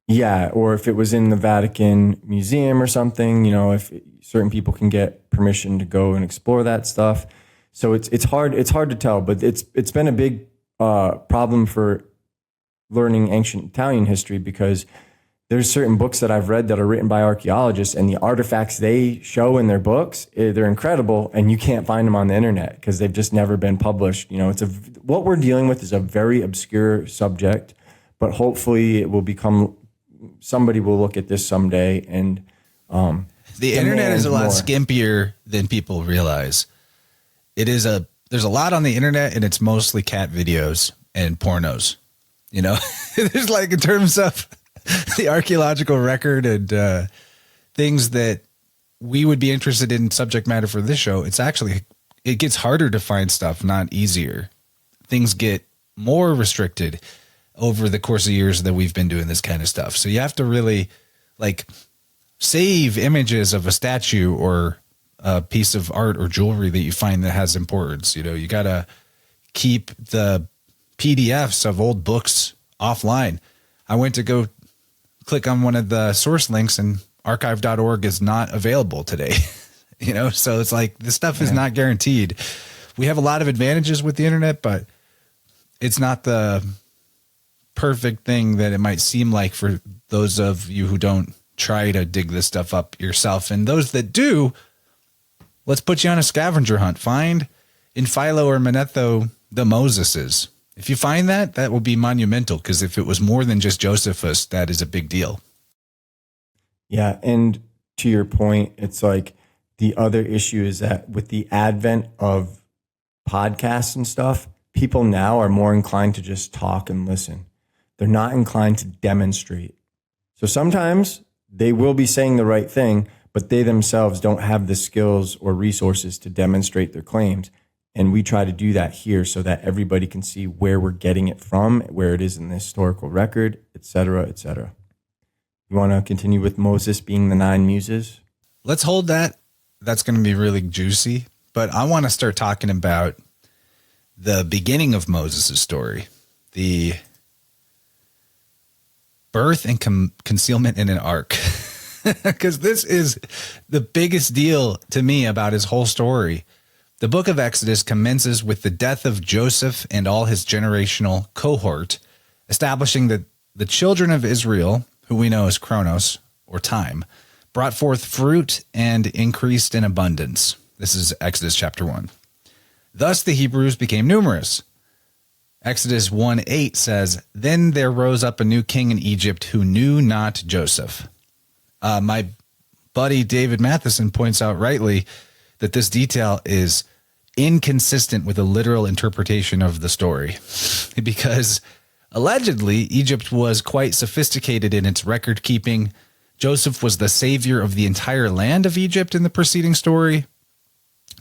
Yeah, or if it was in the Vatican Museum or something, if certain people can get permission to go and explore that stuff. So it's hard to tell, but it's been a big problem for learning ancient Italian history, because there's certain books that I've read that are written by archaeologists, and the artifacts they show in their books, they're incredible, and you can't find them on the internet because they've just never been published. What we're dealing with is a very obscure subject, but hopefully it will become, somebody will look at this someday. And the internet is a lot skimpier than people realize. There's a lot on the internet, and it's mostly cat videos and pornos. There's like, in terms of the archaeological record and things that we would be interested in subject matter for this show, it gets harder to find stuff, not easier. Things get more restricted over the course of years that we've been doing this kind of stuff. So you have to really save images of a statue or a piece of art or jewelry that you find that has importance. You got to keep the PDFs of old books offline. I went to go click on one of the source links and archive.org is not available today. So it's like, this stuff is not guaranteed. We have a lot of advantages with the internet, but it's not the perfect thing that it might seem like for those of you who don't try to dig this stuff up yourself. And those that do, let's put you on a scavenger hunt. Find in Philo or Menetho the Moseses. If you find that will be monumental, because if it was more than just Josephus, that is a big deal. Yeah, and to your point, it's like the other issue is that with the advent of podcasts and stuff, people now are more inclined to just talk and listen. They're not inclined to demonstrate. So sometimes they will be saying the right thing, but they themselves don't have the skills or resources to demonstrate their claims. And we try to do that here so that everybody can see where we're getting it from, where it is in the historical record, et cetera, et cetera. You want to continue with Moses being the 9 muses? Let's hold that. That's going to be really juicy. But I want to start talking about the beginning of Moses' story, the birth and concealment in an ark. Because this is the biggest deal to me about his whole story. The book of Exodus commences with the death of Joseph and all his generational cohort, establishing that the children of Israel, who we know as Chronos, or time, brought forth fruit and increased in abundance. This is Exodus chapter 1. Thus the Hebrews became numerous. Exodus 1:8 says, "Then there rose up a new king in Egypt who knew not Joseph." My buddy David Matheson points out rightly that this detail is inconsistent with a literal interpretation of the story, because allegedly Egypt was quite sophisticated in its record keeping. Joseph was the savior of the entire land of Egypt in the preceding story.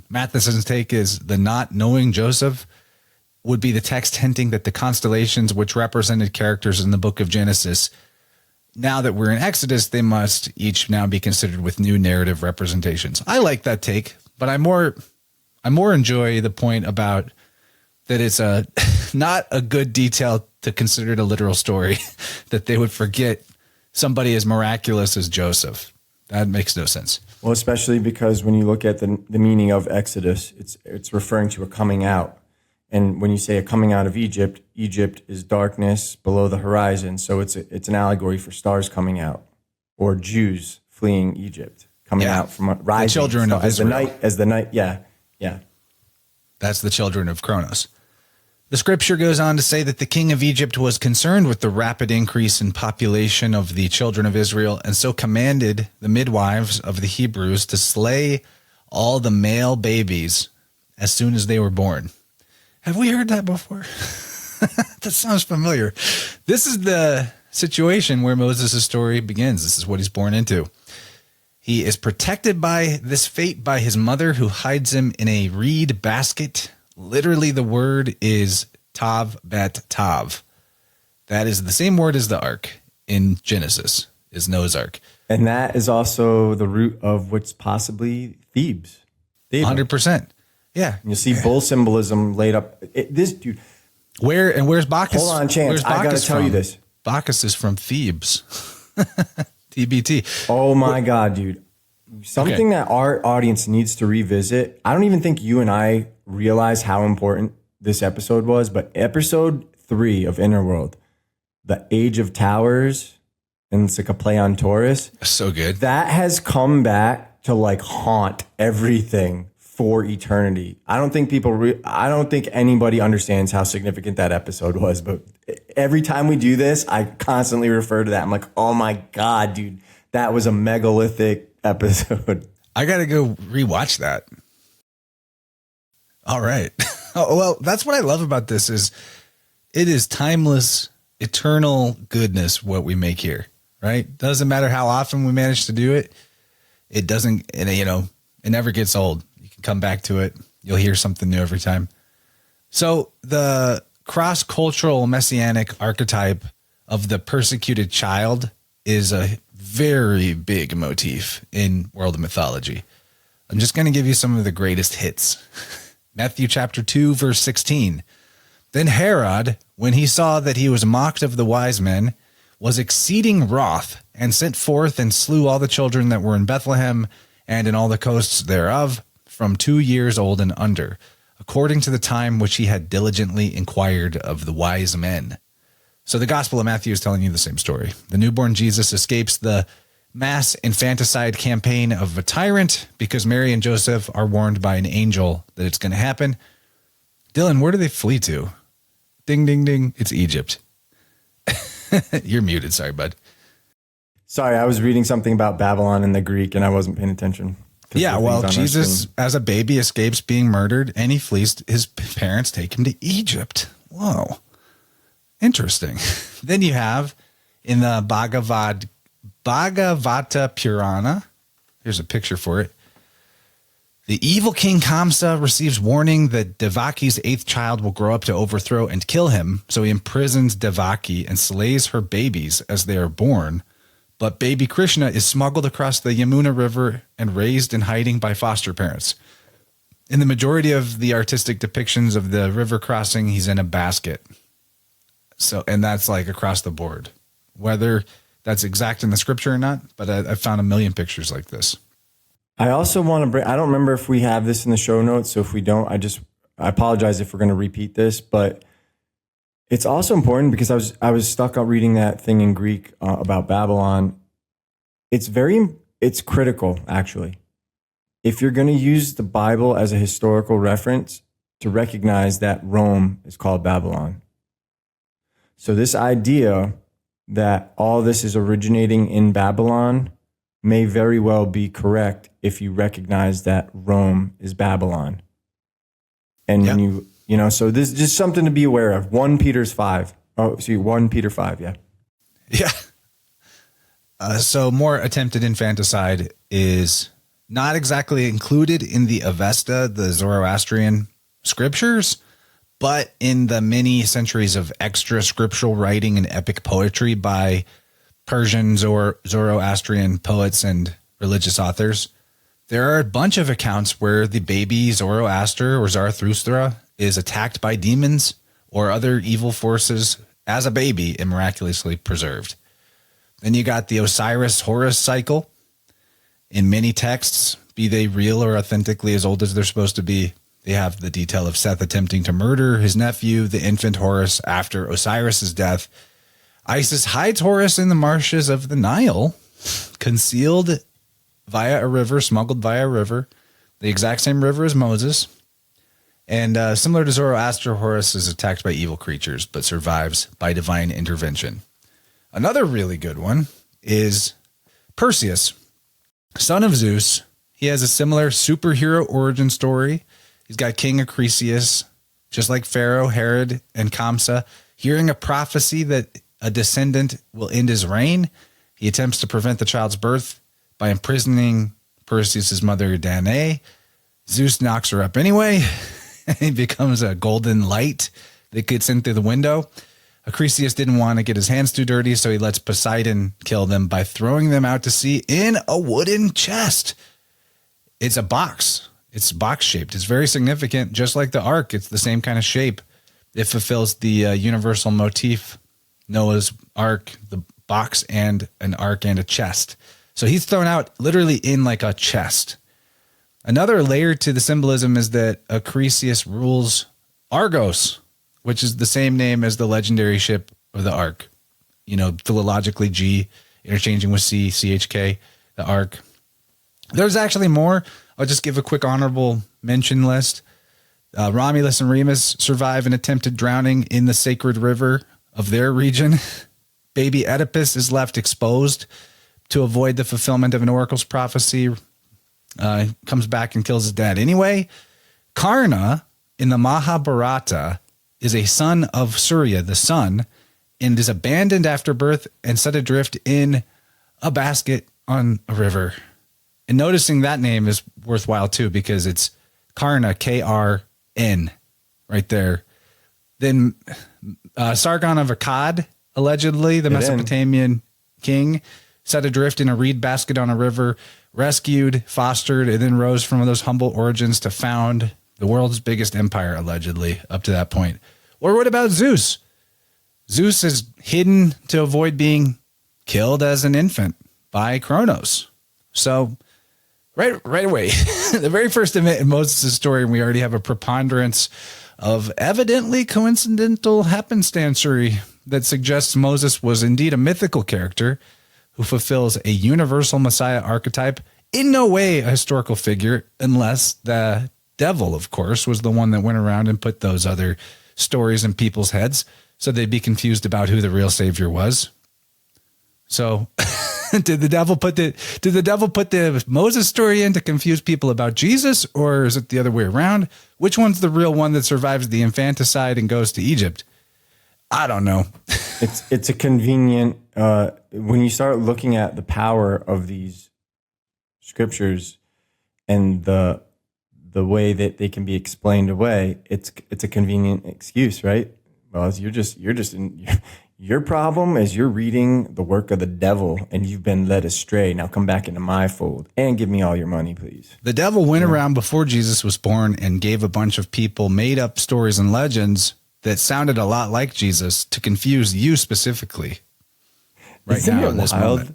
Matheson's take is the not knowing Joseph would be the text hinting that the constellations which represented characters in the book of Genesis, now that we're in Exodus, they must each now be considered with new narrative representations. I like that take, but I more enjoy the point about that it's not a good detail to consider it a literal story, that they would forget somebody as miraculous as Joseph. That makes no sense. Well, especially because when you look at the meaning of Exodus, it's referring to a coming out. And when you say a coming out of Egypt, Egypt is darkness below the horizon. So it's an allegory for stars coming out, or Jews fleeing Egypt, coming out from rising. The children of Israel. As the night, yeah. That's the children of Chronos. The scripture goes on to say that the king of Egypt was concerned with the rapid increase in population of the children of Israel, and so commanded the midwives of the Hebrews to slay all the male babies as soon as they were born. Have we heard that before? That sounds familiar. This is the situation where Moses' story begins. This is what he's born into. He is protected by this fate by his mother, who hides him in a reed basket. Literally, the word is tav bet tav. That is the same word as the ark. in Genesis is Noah's Ark. And that is also the root of what's possibly Thebes. 100%. Yeah. You'll see bull symbolism laid up. This dude. Where's Bacchus? Hold on, Chance. I got to tell you this. Bacchus is from Thebes. TBT. Oh my God, dude. Something that our audience needs to revisit. I don't even think you and I realize how important this episode was, but episode 3 of Inner World, the Age of Towers, and it's like a play on Taurus. So good. That has come back to like haunt everything for eternity. I don't think I don't think anybody understands how significant that episode was, but every time we do this, I constantly refer to that. I'm like, oh my God, dude, that was a megalithic episode. I got to go rewatch that. All right. Oh, well, that's what I love about this is it is timeless, eternal goodness what we make here, right? Doesn't matter how often we manage to do it. It doesn't, it never gets old. You can come back to it. You'll hear something new every time. So the cross-cultural messianic archetype of the persecuted child is a very big motif in world mythology. I'm just going to give you some of the greatest hits. Matthew chapter 2, verse 16. Then Herod, when he saw that he was mocked of the wise men, was exceeding wroth, and sent forth and slew all the children that were in Bethlehem and in all the coasts thereof, from 2 years old and under, according to the time which he had diligently inquired of the wise men. So the Gospel of Matthew is telling you the same story. The newborn Jesus escapes the mass infanticide campaign of a tyrant because Mary and Joseph are warned by an angel that it's going to happen. Dylan, where do they flee to? Ding, ding, ding. It's Egypt. You're muted. Sorry, bud. Sorry, I was reading something about Babylon in the Greek and I wasn't paying attention. Yeah, well, Jesus, as a baby, escapes being murdered and he flees. His parents take him to Egypt. Whoa. Interesting. Then you have in the Bhagavata Purana, here's a picture for it. The evil king Kamsa receives warning that Devaki's 8th child will grow up to overthrow and kill him, so he imprisons Devaki and slays her babies as they are born. But baby Krishna is smuggled across the Yamuna River and raised in hiding by foster parents. In the majority of the artistic depictions of the river crossing, he's in a basket. So, and that's like across the board, whether that's exact in the scripture or not, but I found a million pictures like this. I also want to bring, I don't remember if we have this in the show notes. So if we don't, I apologize if we're going to repeat this, but it's also important because I was stuck on reading that thing in Greek about Babylon. It's critical actually. If you're going to use the Bible as a historical reference, to recognize that Rome is called Babylon. So this idea that all this is originating in Babylon may very well be correct if you recognize that Rome is Babylon. And Yeah. so this is just something to be aware of. 1 Peter 5. Yeah. Yeah. So more attempted infanticide is not exactly included in the Avesta, the Zoroastrian scriptures, but in the many centuries of extra scriptural writing and epic poetry by Persian Zoroastrian poets and religious authors, there are a bunch of accounts where the baby Zoroaster or Zarathustra is attacked by demons or other evil forces as a baby and miraculously preserved. Then you got the Osiris-Horus cycle. In many texts, be they real or authentically as old as they're supposed to be, they have the detail of Seth attempting to murder his nephew, the infant Horus, after Osiris's death. Isis hides Horus in the marshes of the Nile, concealed via a river, smuggled via a river, the exact same river as Moses. And similar to Zoroaster, Horus is attacked by evil creatures, but survives by divine intervention. Another really good one is Perseus, son of Zeus. He has a similar superhero origin story. He's got King Acrisius, just like Pharaoh, Herod, and Kamsa, hearing a prophecy that a descendant will end his reign. He attempts to prevent the child's birth by imprisoning Perseus' mother, Danae. Zeus knocks her up anyway. He becomes a golden light that gets in through the window. Acrisius didn't want to get his hands too dirty, so he lets Poseidon kill them by throwing them out to sea in a wooden chest. It's a box. It's box shaped. It's very significant. Just like the ark, it's the same kind of shape. It fulfills the universal motif. Noah's ark, the box, and an ark and a chest. So he's thrown out literally in like a chest. Another layer to the symbolism is that Acrisius rules Argos, which is the same name as the legendary ship of the ark. You know, philologically G, interchanging with C, CHK, the ark. There's actually more. I'll just give a quick honorable mention list. Romulus and Remus survive an attempted drowning in the sacred river of their region. Baby Oedipus is left exposed to avoid the fulfillment of an oracle's prophecy. Comes back and kills his dad anyway. Karna in the Mahabharata is a son of Surya, the sun, and is abandoned after birth and set adrift in a basket on a river. And noticing that name is worthwhile too, because it's Karna, K-R-N, right there. Then Sargon of Akkad, allegedly the Mesopotamian king, set adrift in a reed basket on a river, rescued, fostered, and then rose from those humble origins to found the world's biggest empire, allegedly, up to that point. Or what about Zeus? Zeus is hidden to avoid being killed as an infant by Kronos. So right away, the very first event in Moses' story, we already have a preponderance of evidently coincidental happenstancery that suggests Moses was indeed a mythical character who fulfills a universal Messiah archetype, in no way a historical figure, unless the devil, of course, was the one that went around and put those other stories in people's heads so they'd be confused about who the real savior was. So did the devil put the Moses story in to confuse people about Jesus, or is it the other way around? Which one's the real one that survives the infanticide and goes to Egypt? I don't know. It's a convenient, when you start looking at the power of these scriptures and the way that they can be explained away, it's a convenient excuse, right? Well, your problem is you're reading the work of the devil and you've been led astray. Now come back into my fold and give me all your money, please. The devil went around before Jesus was born and gave a bunch of people made up stories and legends that sounded a lot like Jesus to confuse you specifically. Isn't it wild?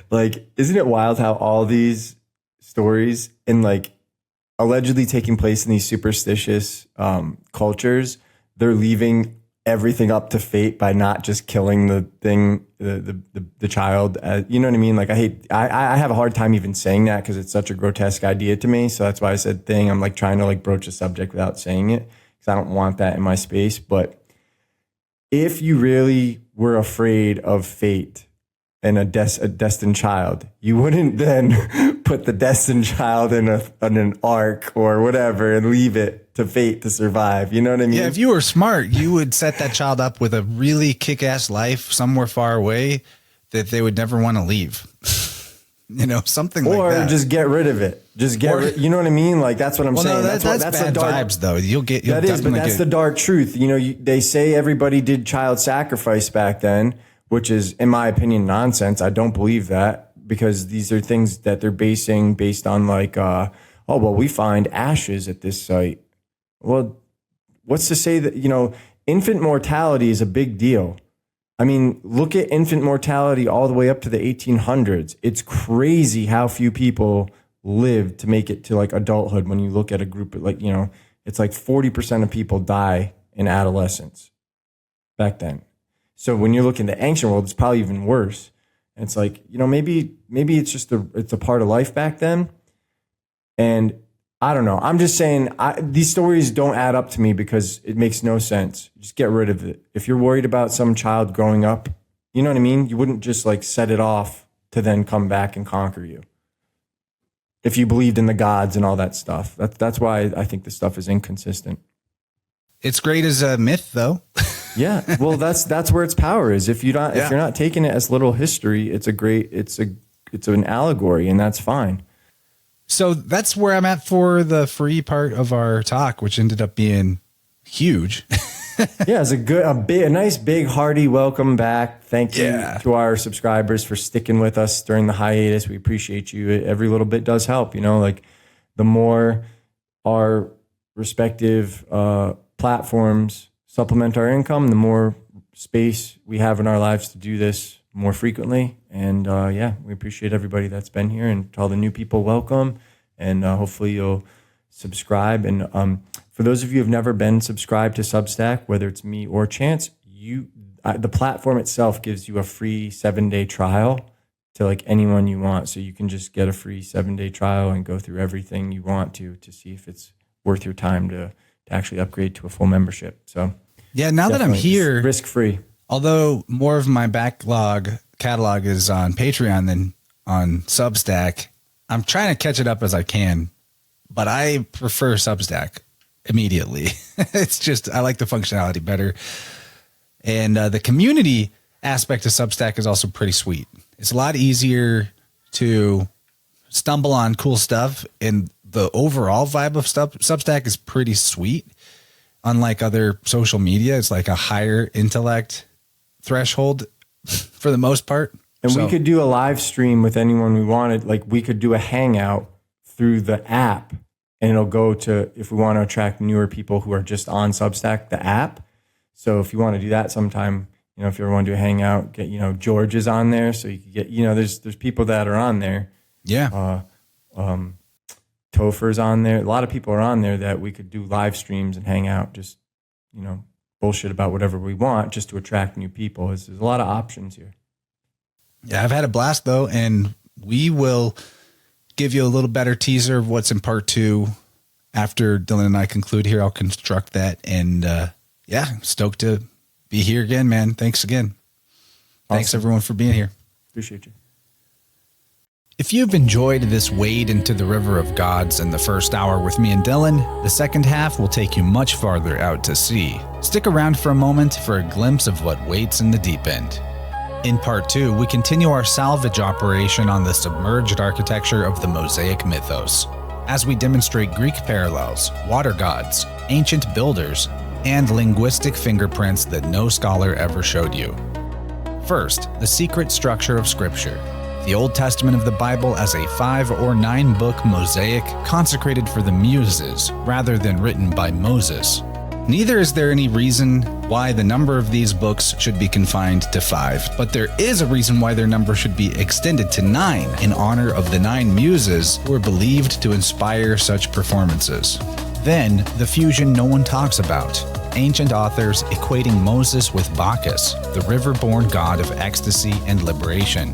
Like, isn't it wild how all these stories and like allegedly taking place in these superstitious cultures, they're leaving everything up to fate by not just killing the thing, the child. You know what I mean? Like I have a hard time even saying that because it's such a grotesque idea to me. So that's why I said thing. I'm like trying to like broach a subject without saying it because I don't want that in my space. But if you really were afraid of fate and a destined child, you wouldn't then put the destined child in an ark or whatever and leave it to fate to survive. You know what I mean? Yeah, if you were smart, you would set that child up with a really kick-ass life somewhere far away that they would never want to leave. You know, something like that. Or just get rid of it. You know what I mean? Like, that's what I'm saying. No, that's bad the dark vibes, though. That's the dark truth. You know, they say everybody did child sacrifice back then, which is, in my opinion, nonsense. I don't believe that because these are things that they're based on like, we find ashes at this site. Well, what's to say that, you know, infant mortality is a big deal. I mean, look at infant mortality all the way up to the 1800s. It's crazy how few people live to make it to like adulthood. When you look at a group of like, you know, it's like 40% of people die in adolescence back then. So when you look in the ancient world, it's probably even worse. And it's like, you know, maybe it's just it's a part of life back then. And I don't know. I'm just saying these stories don't add up to me because it makes no sense. Just get rid of it. If you're worried about some child growing up, you know what I mean? You wouldn't just like set it off to then come back and conquer you. If you believed in the gods and all that stuff. That's why I think this stuff is inconsistent. It's great as a myth, though. Yeah. Well, that's where its power is. If you're not taking it as literal history, it's an allegory, and that's fine. So that's where I'm at for the free part of our talk, which ended up being huge. Yeah, it's a nice, big, hearty welcome back. Thank you to our subscribers for sticking with us during the hiatus. We appreciate you. Every little bit does help. Like the more our respective platforms supplement our income, the more space we have in our lives to do this more frequently. And we appreciate everybody that's been here, and to all the new people, welcome. And hopefully you'll subscribe. And for those of you who've never been subscribed to Substack, whether it's me or Chance, the platform itself gives you a free 7-day trial to like anyone you want. So you can just get a free 7-day trial and go through everything you want to see if it's worth your time to actually upgrade to a full membership. So yeah, now that I'm here, risk-free. Although more of my catalog is on Patreon than on Substack, I'm trying to catch it up as I can, but I prefer Substack immediately. It's just, I like the functionality better. And the community aspect of Substack is also pretty sweet. It's a lot easier to stumble on cool stuff, and the overall vibe of Substack is pretty sweet. Unlike other social media, it's like a higher intellect threshold for the most part. And we could do a live stream with anyone we wanted. Like we could do a hangout through the app, and it'll go to, if we want to attract newer people who are just on Substack, the app. So if you want to do that sometime, if you ever want to do a hangout, get, George is on there. So you could get, there's people that are on there. Yeah. Topher's on there. A lot of people are on there that we could do live streams and hang out, just, bullshit about whatever we want just to attract new people. There's a lot of options here. Yeah, I've had a blast though, and we will give you a little better teaser of what's in part 2 after Dylan and I conclude here. I'll construct that, and stoked to be here again, man. Thanks again. Awesome. Thanks everyone for being here. Appreciate you. If you've enjoyed this wade into the river of gods in the first hour with me and Dylan, the second half will take you much farther out to sea. Stick around for a moment for a glimpse of what waits in the deep end. In part 2, we continue our salvage operation on the submerged architecture of the Mosaic mythos, as we demonstrate Greek parallels, water gods, ancient builders, and linguistic fingerprints that no scholar ever showed you. First, the secret structure of Scripture. The Old Testament of the Bible as a 5 or 9 book mosaic consecrated for the Muses rather than written by Moses. Neither is there any reason why the number of these books should be confined to 5, but there is a reason why their number should be extended to 9 in honor of the 9 Muses who are believed to inspire such performances. Then, the fusion no one talks about. Ancient authors equating Moses with Bacchus, the river-born god of ecstasy and liberation.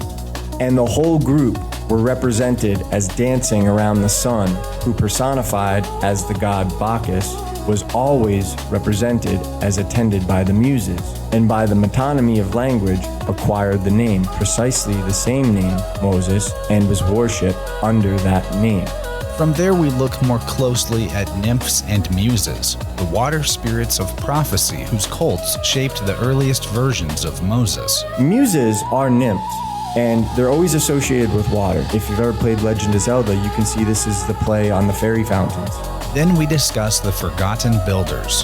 And the whole group were represented as dancing around the sun, who personified as the god Bacchus was always represented as attended by the Muses, and by the metonymy of language acquired the name, precisely the same name, Moses, and was worshipped under that name. From there we look more closely at nymphs and muses, the water spirits of prophecy whose cults shaped the earliest versions of Moses. Muses are nymphs, and they're always associated with water. If you've ever played Legend of Zelda, you can see this is the play on the fairy fountains. Then we discuss the forgotten builders.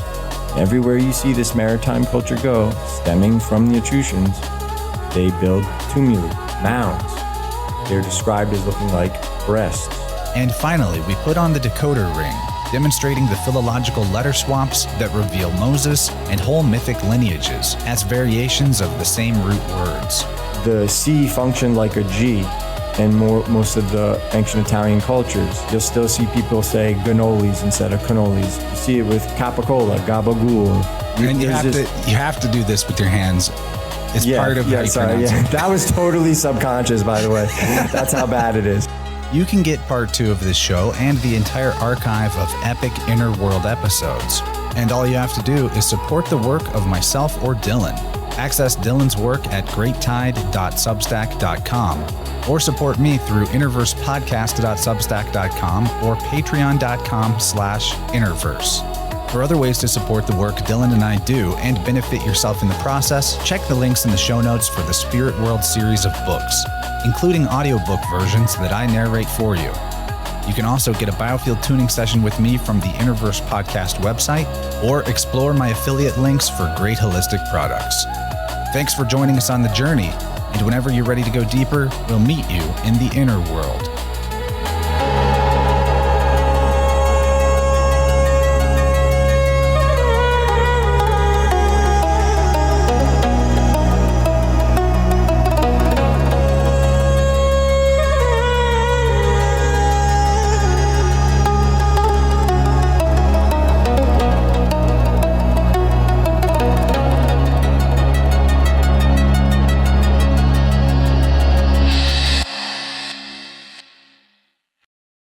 Everywhere you see this maritime culture go, stemming from the Etruscans, they build tumuli, mounds. They're described as looking like breasts. And finally, we put on the decoder ring, demonstrating the philological letter swaps that reveal Moses and whole mythic lineages as variations of the same root words. The C functioned like a G in most of the ancient Italian cultures. You'll still see people say gannolis instead of cannolis. You see it with capicola, gabagool. And you have to do this with your hands. It's part of how you pronounce it. That was totally subconscious, by the way. That's how bad it is. You can get part 2 of this show and the entire archive of epic Inner World episodes. And all you have to do is support the work of myself or Dylan. Access Dylan's work at greattide.substack.com or support me through interversepodcast.substack.com or patreon.com/interverse. For other ways to support the work Dylan and I do and benefit yourself in the process, check the links in the show notes for the Spirit World series of books, including audiobook versions that I narrate for you. You can also get a biofield tuning session with me from the Interverse Podcast website, or explore my affiliate links for great holistic products. Thanks for joining us on the journey, and whenever you're ready to go deeper, we'll meet you in the inner world.